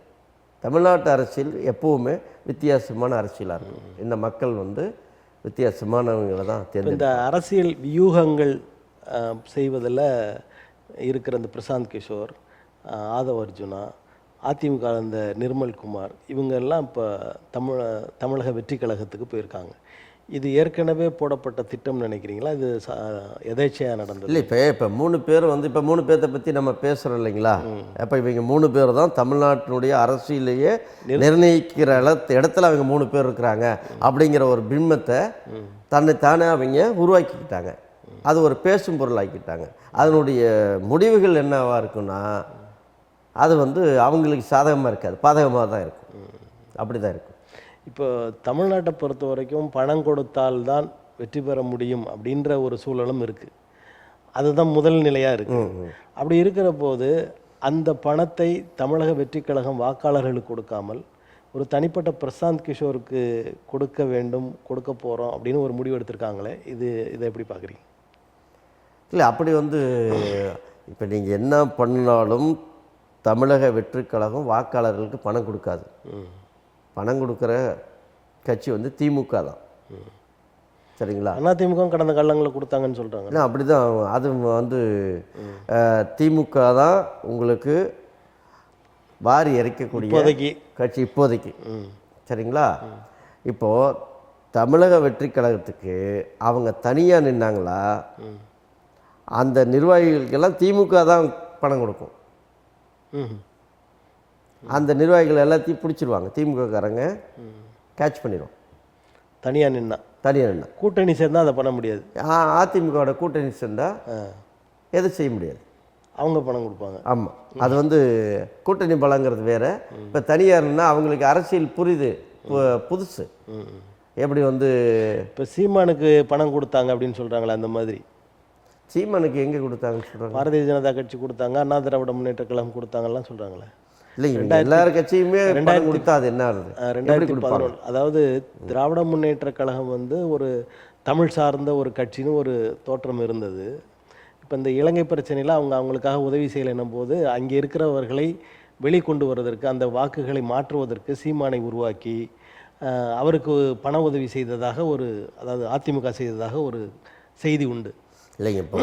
[SPEAKER 2] தமிழ்நாட்டு அரசியல் எப்போவுமே வித்தியாசமான அரசியலாக இருக்கும். இந்த மக்கள் வந்து வித்தியாசமானவங்களை தான்
[SPEAKER 1] இந்த அரசியல் வியூகங்கள் செய்வதில் இருக்கிற இந்த பிரசாந்த் கிஷோர், ஆதவ் அர்ஜுனா, அதிமுக இந்த நிர்மல்குமார், இவங்கெல்லாம் இப்போ தமிழக வெற்றி கழகத்துக்கு போயிருக்காங்க. இது ஏற்கனவே போடப்பட்ட திட்டம் நினைக்கிறீங்களா? இது எதேச்சையாக நடந்தது?
[SPEAKER 2] இல்லை, இப்போ 3 பேர் வந்து இப்போ 3 பேர்த்தை பற்றி நம்ம பேசுகிறோம் இல்லைங்களா? இப்போ இவங்க 3 பேர் தான் தமிழ்நாட்டினுடைய அரசியலையே நிர்ணயிக்கிற இடத்துல அவங்க 3 பேர் இருக்கிறாங்க அப்படிங்கிற ஒரு பிம்பத்தை தன்னைத்தானே அவங்க உருவாக்கிக்கிட்டாங்க. அது ஒரு பேசும் பொருளாக்கிட்டாங்க. அதனுடைய முடிவுகள் என்னவாக இருக்குன்னா, அது வந்து அவங்களுக்கு சாதகமாக இருக்காது, பாதகமாக தான் இருக்கும். அப்படி தான் இருக்கும்.
[SPEAKER 1] இப்போ தமிழ்நாட்டை பொறுத்த வரைக்கும் பணம் கொடுத்தால்தான் வெற்றி பெற முடியும் அப்படின்ற ஒரு சூழலும் இருக்குது. அதுதான் முதல் நிலையாக இருக்குது. அப்படி இருக்கிற போது அந்த பணத்தை தமிழக வெற்றி கழகம் வாக்காளர்களுக்கு கொடுக்காமல் ஒரு தனிப்பட்ட பிரசாந்த் கிஷோருக்கு கொடுக்க வேண்டும், கொடுக்க போகிறோம் அப்படின்னு ஒரு முடிவு எடுத்திருக்காங்களே, இதை எப்படி பார்க்குறீங்க?
[SPEAKER 2] இல்லை, அப்படி வந்து இப்போ நீங்கள் என்ன பண்ணாலும் தமிழக வெற்றி கழகம் வாக்காளர்களுக்கு பணம் கொடுக்காது. பணம் கொடுக்குற கட்சி வந்து திமுக தான். சரிங்களா?
[SPEAKER 1] அதிமுக கடந்த காலங்களில் கொடுத்தாங்கன்னு சொல்கிறாங்க.
[SPEAKER 2] இல்லை, அப்படி தான். அது வந்து திமுக தான் உங்களுக்கு வாரி இறைக்கக்கூடிய கட்சி இப்போதைக்கு. சரிங்களா? இப்போது தமிழக வெற்றி கழகத்துக்கு அவங்க தனியாக நின்னாங்களா, அந்த நிர்வாகிகளுக்கெல்லாம் திமுக தான் பணம் கொடுக்கும். அந்த நிர்வாகிகள் எல்லாத்தையும் பிடிச்சிருவாங்க, திமுககாரங்க கேட்ச் பண்ணிடுவோம்.
[SPEAKER 1] தனியாக நின்னா கூட்டணி சேர்ந்தால் அதை பண்ண முடியாது.
[SPEAKER 2] அதிமுகவோட கூட்டணி சேர்ந்தால் எதுவும் செய்ய முடியாது,
[SPEAKER 1] அவங்க பணம் கொடுப்பாங்க.
[SPEAKER 2] ஆமாம், அது வந்து கூட்டணி பலங்கிறது வேறு. இப்போ தனியார்னா அவங்களுக்கு அரசியல் புதுசு. எப்படி வந்து
[SPEAKER 1] இப்போ சீமானுக்கு பணம் கொடுத்தாங்க அப்படின்னு சொல்கிறாங்களே, அந்த மாதிரி
[SPEAKER 2] சீமானுக்கு எங்கே கொடுத்தாங்கன்னு சொல்கிறாங்க?
[SPEAKER 1] பாரதிய ஜனதா கட்சி கொடுத்தாங்க, அண்ணா திராவிட முன்னேற்ற கழகம் கொடுத்தாங்கலாம் சொல்கிறாங்களே.
[SPEAKER 2] இல்லைங்க, எல்லார் கட்சியுமே கொடுத்தா அது என்ன ஆகுது?
[SPEAKER 1] 2011, அதாவது திராவிட முன்னேற்ற கழகம் வந்து ஒரு தமிழ் சார்ந்த ஒரு கட்சின்னு ஒரு தோற்றம் இருந்தது. இப்போ இந்த இலங்கை பிரச்சனையில் அவங்களுக்காக உதவி செய்யலைன்னும் போது அங்கே இருக்கிறவர்களை வெளிக்கொண்டு வருவதற்கு, அந்த வாக்குகளை மாற்றுவதற்கு சீமானை உருவாக்கி அவருக்கு பண உதவி செய்ததாக அதாவது அதிமுக செய்ததாக ஒரு செய்தி உண்டு.
[SPEAKER 2] இல்லைங்க, இப்போ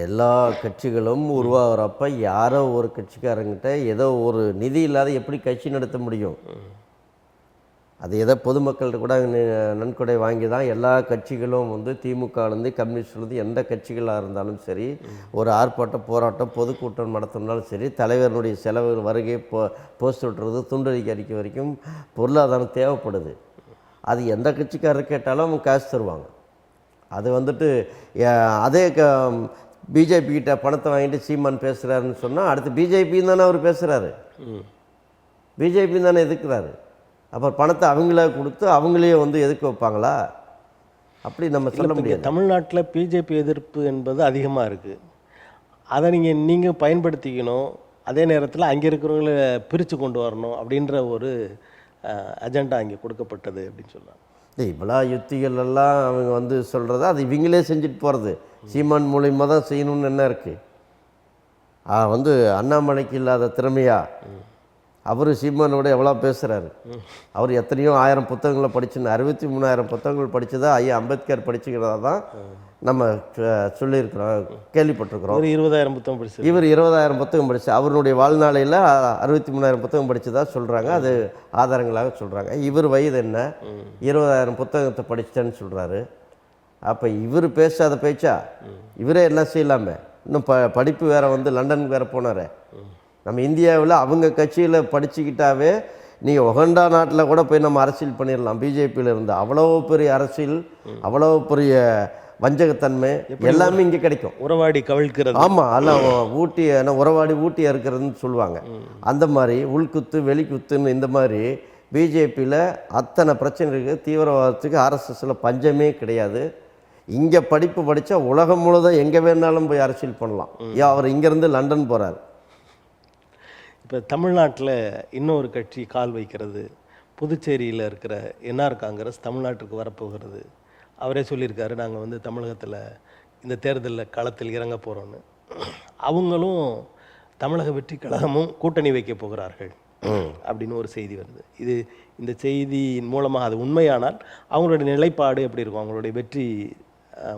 [SPEAKER 2] எல்லா கட்சிகளும் உருவாகிறப்ப யாரோ ஒரு கட்சிக்காரங்கிட்ட ஏதோ ஒரு நிதி இல்லாத எப்படி கட்சி நடத்த முடியும்? அது ஏதோ பொதுமக்கள்கிட்ட கூட நன்கொடை வாங்கி தான் எல்லா கட்சிகளும் வந்து திமுகலேருந்து கம்யூனிஸ்ட்லேருந்து எந்த கட்சிகளாக இருந்தாலும் சரி, ஒரு ஆர்ப்பாட்டம், போராட்டம், பொதுக்கூட்டம் நடத்தினாலும் சரி, தலைவருடைய செலவு, வருகை, போஸ்ட் விட்டுறது, துண்டறிக்கை அறிக்கை வரைக்கும் பொருளாதாரம் தேவைப்படுது. அது எந்த கட்சிக்காரர் கேட்டாலும் அவங்க காசு தருவாங்க. அது வந்துட்டு அதே பிஜேபி கிட்ட பணத்தை வாங்கிட்டு சீமான் பேசுகிறாருன்னு சொன்னால் அடுத்து பிஜேபின்னு தானே அவர் பேசுகிறாரு, பிஜேபி தானே எதுக்குறாரு. அப்புறம் பணத்தை அவங்களே கொடுத்து அவங்களே வந்து எதுக்கு வைப்பாங்களா? அப்படி நம்ம சொல்ல முடியாது.
[SPEAKER 1] தமிழ்நாட்டில் பிஜேபி எதிர்ப்பு என்பது அதிகமாக இருக்குது. அதை நீங்கள் பயன்படுத்திக்கணும், அதே நேரத்தில் அங்கே இருக்கிறவங்கள பிரித்து கொண்டு வரணும் அப்படின்ற ஒரு அஜெண்டா அங்கே கொடுக்கப்பட்டது அப்படின்னு சொல்லலாம்.
[SPEAKER 2] இவ்வளோ யுத்திகள் எல்லாம் அவங்க வந்து சொல்கிறது, அது இவங்களே செஞ்சுட்டு போகிறது. சீமான் மூலியமாக தான் செய்யணும்னு என்ன இருக்குது? வந்து அண்ணாமலைக்கு இல்லாத திறமையா? அவர் சீமானோட எவ்வளோ பேசுகிறாரு. அவர் எத்தனையோ 1000 புத்தகங்களை படிச்சுன்னு 63,000 புத்தகங்கள் படித்ததா ஐயா அம்பேத்கர் படிச்சுக்கிறதா தான் நம்ம சொல்லியிருக்கிறோம், கேள்விப்பட்டிருக்கிறோம்.
[SPEAKER 1] 20,000 புத்தகம் படிச்சு,
[SPEAKER 2] இவர் 20,000 புத்தகம் படிச்சு, அவருடைய வாழ்நாளையில் 63,000 புத்தகம் படித்ததா சொல்கிறாங்க. அது ஆதாரங்களாக சொல்கிறாங்க. இவர் வயது என்ன? 20,000 புத்தகத்தை படித்தேன்னு சொல்கிறாரு. அப்போ இவர் பேசாத பேச்சா? இவரே எல்லாம் செய்யலாமே. இன்னும் படிப்பு வேறு, வந்து லண்டனுக்கு வேறு போனார். நம்ம இந்தியாவில் அவங்க கட்சியில் படிச்சுக்கிட்டாவே நீங்கள் உகண்டா நாட்டில் கூட போய் நம்ம அரசியல் பண்ணிடலாம். பிஜேபியில் இருந்து அவ்வளோ பெரிய அரசியல், அவ்வளோ பெரிய வஞ்சகத்தன்மை எல்லாமே இங்கே கிடைக்கும்.
[SPEAKER 1] உறவாடி கவிழ்க்கிறது.
[SPEAKER 2] ஆமாம், எல்லாம் ஊட்டி உறவாடி ஊட்டி இருக்கிறதுன்னு சொல்லுவாங்க. அந்த மாதிரி உள்குத்து வெளிக்குத்துன்னு இந்த மாதிரி பிஜேபியில் அத்தனை பிரச்சனை இருக்குது. தீவிரவாதத்துக்கு ஆர்எஸ்எஸில் பஞ்சமே கிடையாது. இங்கே படிப்பு படித்தா உலகம் முழுதும் எங்கே வேணாலும் போய் அரசியல் பண்ணலாம். ஏன் அவர் இங்கேருந்து லண்டன் போகிறார்.
[SPEAKER 1] இப்போ தமிழ்நாட்டில் இன்னொரு கட்சி கால் வைக்கிறது. புதுச்சேரியில் இருக்கிற என்ஆர் காங்கிரஸ் தமிழ்நாட்டுக்கு வரப்போகிறது. அவரே சொல்லியிருக்காரு, நாங்கள் வந்து தமிழகத்தில் இந்த தேர்தலில் களத்தில் இறங்க போகிறோன்னு. அவங்களும் தமிழக வெற்றி கழகமும் கூட்டணி வைக்க போகிறார்கள் அப்படின்னு ஒரு செய்தி வருது. இந்த செய்தியின் மூலமாக அது உண்மையானால் அவங்களுடைய நிலைப்பாடு எப்படி இருக்கும், அவங்களுடைய வெற்றி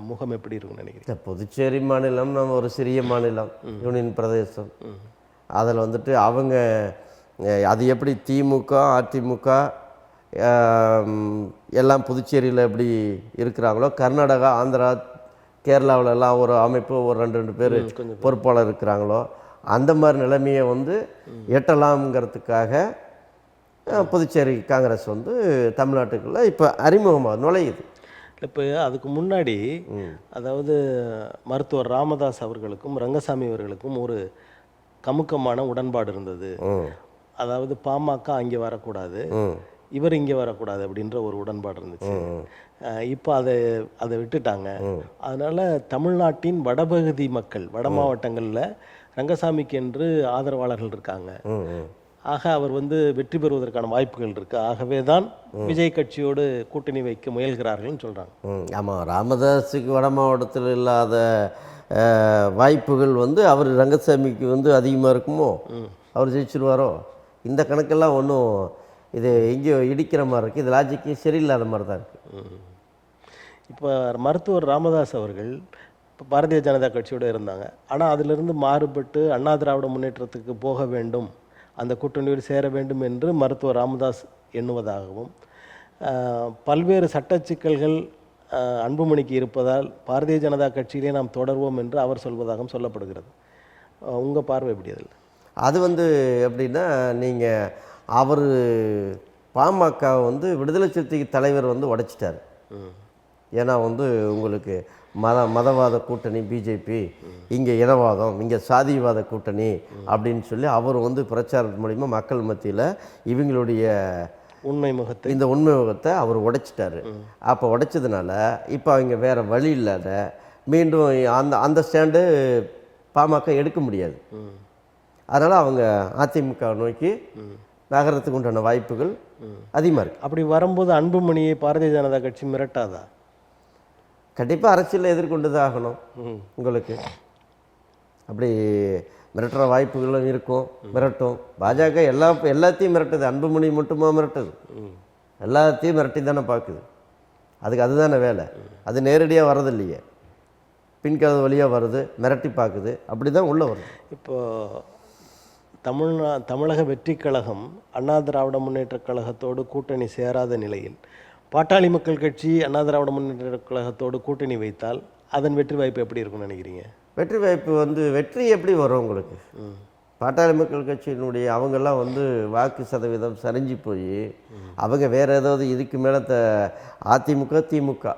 [SPEAKER 1] முகம் எப்படி இருக்கும்னு நினைக்கிறேன்?
[SPEAKER 2] புதுச்சேரி மாநிலம் நம்ம ஒரு சிறிய மாநிலம், யூனியன் பிரதேசம். அதில் வந்துட்டு அவங்க அது எப்படி திமுக அதிமுக எல்லாம் புதுச்சேரியில் எப்படி இருக்கிறாங்களோ, கர்நாடகா ஆந்திரா கேரளாவிலலாம் ஒரு அமைப்பு ஒரு ரெண்டு பேர் பொறுப்பாளர் இருக்கிறாங்களோ, அந்த மாதிரி நிலைமையை வந்து எட்டலாம்ங்கிறதுக்காக புதுச்சேரி காங்கிரஸ் வந்து தமிழ்நாட்டுக்குள்ளே இப்போ அறிமுகமாக நுழையுது.
[SPEAKER 1] இப்போ அதுக்கு முன்னாடி அதாவது மருத்துவர் ராமதாஸ் அவர்களுக்கும் ரங்கசாமி அவர்களுக்கும் ஒரு கமுக்கமான உடன்பாடு இருந்தது. அதாவது பாமக அங்கே வரக்கூடாது, இவர் இங்கே வரக்கூடாது அப்படின்ற ஒரு உடன்பாடு இருந்துச்சு. இப்போ அதை விட்டுட்டாங்க. அதனால தமிழ்நாட்டின் வடபகுதி மக்கள், வட மாவட்டங்களில் ரங்கசாமிக்கு என்று ஆதரவாளர்கள் இருக்காங்க. ஆக அவர் வந்து வெற்றி பெறுவதற்கான வாய்ப்புகள் இருக்கு. ஆகவே தான் விஜய் கட்சியோடு கூட்டணி வைக்க முயல்கிறார்கள்னு சொல்றாங்க.
[SPEAKER 2] ஆமாம், ராமதாஸுக்கு வட மாவட்டத்தில் இல்லாத வாய்ப்புகள் வந்து அவர் ரங்கசாமிக்கு வந்து அதிகமாக இருக்குமோ, அவர் ஜெயிச்சிருவாரோ, இந்த கணக்கெல்லாம் ஒன்றும் இது எங்கேயோ இடிக்கிற மாதிரி இருக்குது. இது லாஜிக்கு சரியில்லாத மாதிரி தான் இருக்குது.
[SPEAKER 1] இப்போ மருத்துவர் ராமதாஸ் அவர்கள் இப்போ பாரதிய ஜனதா கட்சியோடு இருந்தாங்க. ஆனால் அதிலிருந்து மாறுபட்டு அண்ணா திராவிட முன்னேற்றத்துக்கு போக வேண்டும், அந்த கூட்டணியோடு சேர வேண்டும் என்று மருத்துவர் ராமதாஸ் எண்ணுவதாகவும், பல்வேறு சட்ட சிக்கல்கள் அன்புமணிக்கு இருப்பதால் பாரதிய ஜனதா கட்சியிலே நாம் தொடர்வோம் என்று அவர் சொல்வதாகவும் சொல்லப்படுகிறது. உங்கள் பார்வை எப்படி அதில்?
[SPEAKER 2] அது வந்து எப்படின்னா, நீங்கள் அவர் பாமக வந்து விடுதலை சிறுத்தைக்கு தலைவர் வந்து உடைச்சிட்டார். ஏன்னா வந்து உங்களுக்கு மதவாத கூட்டணி பிஜேபி, இங்கே இனவாதம், இங்கே சாதிவாத கூட்டணி அப்படின்னு சொல்லி அவர் வந்து பிரச்சாரத்து மூலிமா மக்கள் மத்தியில் இவங்களுடைய இந்த உண்மை முகத்தை அவர் உடைச்சிட்டாரு. அப்போ உடைச்சதுனால இப்போ அவங்க வேறு வழி இல்லாத மீண்டும் அந்த ஸ்டாண்டு பாமக எடுக்க முடியாது. அதனால் அவங்க அதிமுக நோக்கி நகரத்துக்கு உண்டான வாய்ப்புகள் அதிகமாக இருக்குது.
[SPEAKER 1] அப்படி வரும்போது அன்புமணியை பாரதிய ஜனதா கட்சி மிரட்டாதா?
[SPEAKER 2] கண்டிப்பாக அரசியலில் எதிர்கொண்டு தான் ஆகணும். உங்களுக்கு அப்படி மிரட்டுற வாய்ப்புகளும் இருக்கும், மிரட்டும். பாஜக எல்லாத்தையும் மிரட்டுது, அன்புமணி மட்டுமா மிரட்டுது? எல்லாத்தையும் மிரட்டி தானே பார்க்குது. அதுதானே வேலை. அது நேரடியாக வர்றதில்லையே, பின்கதவு வழியாக வருது, மிரட்டி பார்க்குது, அப்படி தான் உள்ளே வருது.
[SPEAKER 1] இப்போது தமிழக வெற்றி கழகம் அண்ணா திராவிட முன்னேற்ற கழகத்தோடு கூட்டணி சேராத நிலையில் பாட்டாளி மக்கள் கட்சி அண்ணா திராவிட முன்னேற்ற கழகத்தோடு கூட்டணி வைத்தால் அதன் வெற்றி வாய்ப்பு எப்படி இருக்கும்னு நினைக்கிறீங்க?
[SPEAKER 2] வெற்றி வாய்ப்பு வந்து வெற்றி எப்படி வரும் உங்களுக்கு? பாட்டாளி மக்கள் கட்சியினுடைய அவங்கெல்லாம் வந்து வாக்கு சதவீதம் சரிஞ்சு போய் அவங்க வேறு ஏதாவது இதுக்கு மேலே அதிமுக திமுக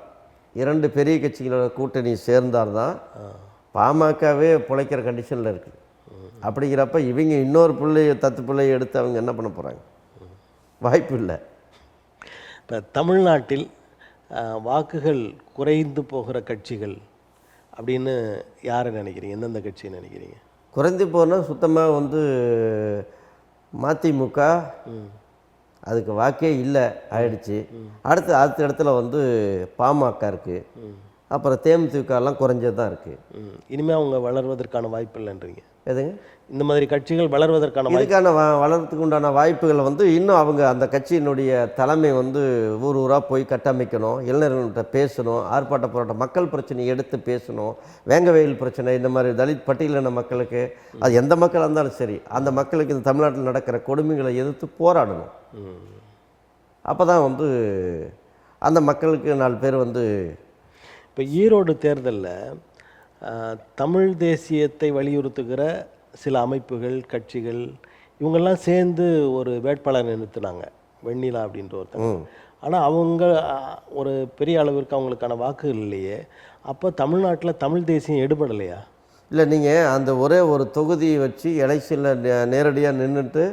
[SPEAKER 2] இரண்டு பெரிய கட்சிகளோட கூட்டணி சேர்ந்தால்தான் பாமகவே பிழைக்கிற கண்டிஷனில் இருக்குது. அப்படிங்கிறப்ப இவங்க இன்னொரு தத்து பிள்ளையை எடுத்து அவங்க என்ன பண்ண போகிறாங்க? வாய்ப்பு இல்லை.
[SPEAKER 1] இப்போ தமிழ்நாட்டில் வாக்குகள் குறைந்து போகிற கட்சிகள் அப்படின்னு யாரை நினைக்கிறீங்க? எந்தெந்த கட்சியை நினைக்கிறீங்க?
[SPEAKER 2] குறைந்து போனால் சுத்தமாக வந்து மதிமுக, அதுக்கு வாக்கே இல்லை ஆயிடுச்சு. அடுத்த இடத்துல வந்து பாமக இருக்குது. அப்புறம் தேமுதிகலாம் குறைஞ்சது தான் இருக்குது.
[SPEAKER 1] இனிமேல் அவங்க வளர்வதற்கான வாய்ப்பு இல்லைன்றீங்க?
[SPEAKER 2] எதுங்க?
[SPEAKER 1] இந்த மாதிரி கட்சிகள் வளர்வதற்கான
[SPEAKER 2] வளர்றதுக்கு உண்டான வாய்ப்புகளை வந்து இன்னும் அவங்க அந்த கட்சியினுடைய தலைமை வந்து ஊராக போய் கட்டமைக்கணும், இளைஞர்கள்ட்ட பேசணும், ஆர்ப்பாட்ட போராட்டம் மக்கள் பிரச்சனையை எடுத்து பேசணும். வேங்கவயல் பிரச்சனை, இந்த மாதிரி தலித் பட்டியலின மக்களுக்கு, அது எந்த மக்களாக இருந்தாலும் சரி, அந்த மக்களுக்கு இந்த தமிழ்நாட்டில் நடக்கிற கொடுமைகளை எதிர்த்து போராடணும். அப்போ தான் வந்து அந்த மக்களுக்கு 4 பேர் வந்து
[SPEAKER 1] இப்போ ஈரோடு தேர்தலில் தமிழ் தேசியத்தை வலியுறுத்துகிற சில அமைப்புகள் கட்சிகள் இவங்கெல்லாம் சேர்ந்து ஒரு வேட்பாளர் நிறுத்தினாங்க, வெண்ணிலா அப்படின்ற ஒருத்தங்க. ஆனால் அவங்க ஒரு பெரிய அளவிற்கு அவங்களுக்கான வாக்குகள் இல்லையே. அப்போ தமிழ்நாட்டில் தமிழ் தேசியம் எடுபடலையா?
[SPEAKER 2] இல்லை நீங்கள் அந்த ஒரே ஒரு தொகுதியை வச்சு எலெக்ஷனில் நேரடியாக நின்றுட்டு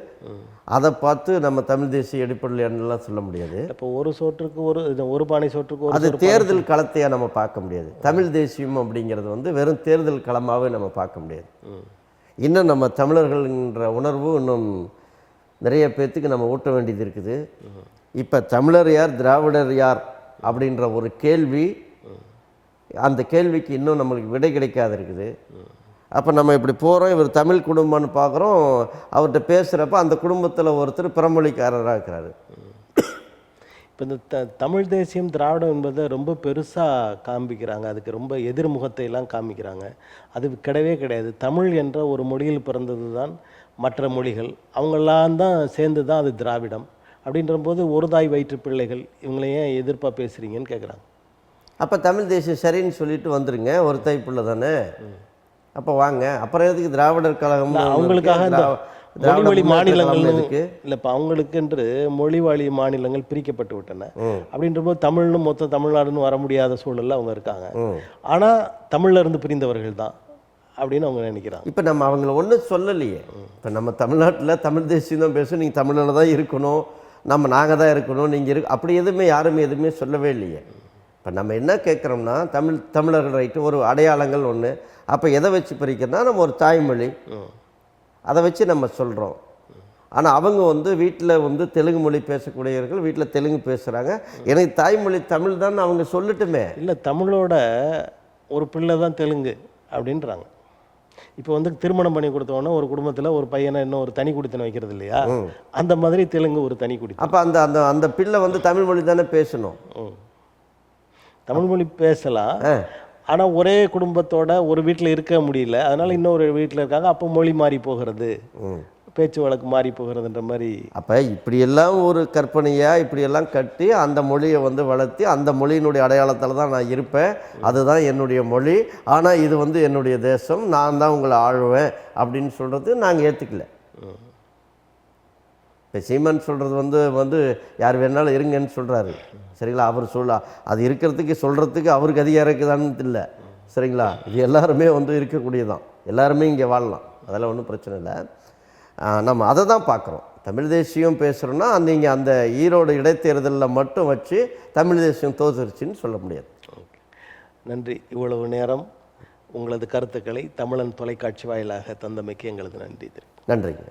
[SPEAKER 2] அதை பார்த்து நம்ம தமிழ் தேசிய அடிப்படையிலாம் சொல்ல முடியாது.
[SPEAKER 1] இப்போ ஒரு சோற்றுக்கு ஒரு பானை சோற்றுக்கு
[SPEAKER 2] அது தேர்தல் களத்தையாக நம்ம பார்க்க முடியாது. தமிழ் தேசியம் அப்படிங்கிறது வந்து வெறும் தேர்தல் களமாகவே நம்ம பார்க்க முடியாது. இன்னும் நம்ம தமிழர்கள்ன்ற உணர்வு இன்னும் நிறைய பேர்த்துக்கு நம்ம ஊட்ட வேண்டியது இருக்குது. இப்போ தமிழர் யார், திராவிடர் யார் அப்படின்ற ஒரு கேள்வி, அந்த கேள்விக்கு இன்னும் நம்மளுக்கு விடை கிடைக்காது இருக்குது. அப்போ நம்ம இப்படி போகிறோம், இவர் தமிழ் குடும்பம்னு பார்க்குறோம், அவர்கிட்ட பேசுகிறப்ப அந்த குடும்பத்தில் ஒருத்தர் பிறமொழிக்காரராக இருக்கிறாரு.
[SPEAKER 1] இப்போ இந்த தமிழ் தேசியம் திராவிடம் என்பதை ரொம்ப பெருசாக காண்பிக்கிறாங்க, அதுக்கு ரொம்ப எதிர்முகத்தை எல்லாம் காமிக்கிறாங்க. அது கிடையவே கிடையாது. தமிழ் என்ற ஒரு மொழியில் பிறந்தது தான் மற்ற மொழிகள், அவங்களாம் தான் சேர்ந்து தான் அது திராவிடம். அப்படின்ற போது ஒரு தாய் வயிற்று பிள்ளைகள் இவங்களை ஏன் எதிர்ப்பாக பேசுகிறீங்கன்னு கேட்குறாங்க.
[SPEAKER 2] அப்போ தமிழ் தேசியம் சரின்னு சொல்லிட்டு வந்துருங்க, ஒரு தாய் பிள்ளை தானே, அப்போ வாங்க. அப்புறம் எதுக்கு திராவிடர் கழகம்?
[SPEAKER 1] அவங்களுக்காக இந்த மொழிவழி மாநிலங்கள் இல்லை, இப்போ அவங்களுக்கு என்று மொழிவழி மாநிலங்கள் பிரிக்கப்பட்டு விட்டன. அப்படின்ற போது தமிழ்னு மொத்த தமிழ்நாடுன்னு வர முடியாத சூழலில் அவங்க இருக்காங்க. ஆனால் தமிழ்ல இருந்து பிரிந்தவர்கள் தான் அப்படின்னு அவங்க நினைக்கிறாங்க.
[SPEAKER 2] இப்போ நம்ம அவங்கள ஒன்றும் சொல்லலையே. இப்போ நம்ம தமிழ்நாட்டில் தமிழ் தேசியம் தான் பேசணும், நீங்கள் தமிழில் தான் இருக்கணும், நாங்கள் தான் இருக்கணும், நீங்கள் அப்படி எதுவுமே யாருமே எதுவுமே சொல்லவே இல்லையே. இப்போ நம்ம என்ன கேட்குறோம்னா, தமிழர்கள் ரைட்டு ஒரு அடையாளங்கள் ஒன்று. அப்போ எதை வச்சு பிரிக்கிறோன்னா, நம்ம ஒரு தாய்மொழி அதை வச்சு நம்ம சொல்கிறோம். ஆனால் அவங்க வந்து வீட்டில் வந்து தெலுங்கு மொழி பேசக்கூடியவர்கள் வீட்டில் தெலுங்கு பேசுகிறாங்க, எனக்கு தாய்மொழி தமிழ் தான் அவங்க சொல்லட்டுமே.
[SPEAKER 1] இல்லை, தமிழோட ஒரு பிள்ளை தான் தெலுங்கு அப்படின்றாங்க. இப்போ வந்து திருமணம் பண்ணி கொடுத்தோன்னா ஒரு குடும்பத்தில் ஒரு பையனை இன்னும் ஒரு தனி குடித்தனம் வைக்கிறது இல்லையா, அந்த மாதிரி தெலுங்கு ஒரு தனி குடி.
[SPEAKER 2] அப்போ அந்த அந்த அந்த பிள்ளை வந்து தமிழ் மொழி தானே பேசணும்.
[SPEAKER 1] தமிழ் மொழி பேசலாம், ஆனால் ஒரே குடும்பத்தோட ஒரு வீட்டில் இருக்க முடியல, அதனால இன்னொரு வீட்டில் இருக்காங்க. அப்போ மொழி மாறி போகிறது, பேச்சு வழக்கு மாறி போகிறதுன்ற மாதிரி.
[SPEAKER 2] அப்போ இப்படியெல்லாம் ஒரு கற்பனையாக இப்படியெல்லாம் கட்டி அந்த மொழியை வந்து வளர்த்தி அந்த மொழியினுடைய அடையாளத்தில் தான் நான் இருப்பேன், அதுதான் என்னுடைய மொழி, ஆனால் இது வந்து என்னுடைய தேசம், நான் தான் உங்களை ஆளுவேன் அப்படின்னு சொல்கிறது நாங்கள் ஏற்றுக்கல. இப்போ சீமான் சொல்கிறது வந்து யார் வேணாலும் இருங்கன்னு சொல்கிறாரு, சரிங்களா. அவர் அது இருக்கிறதுக்கு சொல்கிறதுக்கு அவருக்கு அதிகாரம் இருக்குதான்னு இல்லை, சரிங்களா. இது எல்லாருமே வந்து இருக்கக்கூடியதான், எல்லாருமே இங்கே வாழலாம், அதெல்லாம் ஒன்றும் பிரச்சனை இல்லை. நம்ம அதை தான் பார்க்குறோம். தமிழ் தேசியம் பேசுகிறோன்னா நீங்கள் அந்த ஈரோடு இடைத்தேர்தலில் மட்டும் வச்சு தமிழ் தேசியம் தோற்றுருச்சுன்னு சொல்ல முடியாது.
[SPEAKER 1] நன்றி. இவ்வளவு நேரம் உங்களது கருத்துக்களை தமிழன் தொலைக்காட்சி வாயிலாக தந்தமைக்கு எங்களது நன்றி.
[SPEAKER 2] நன்றிங்க.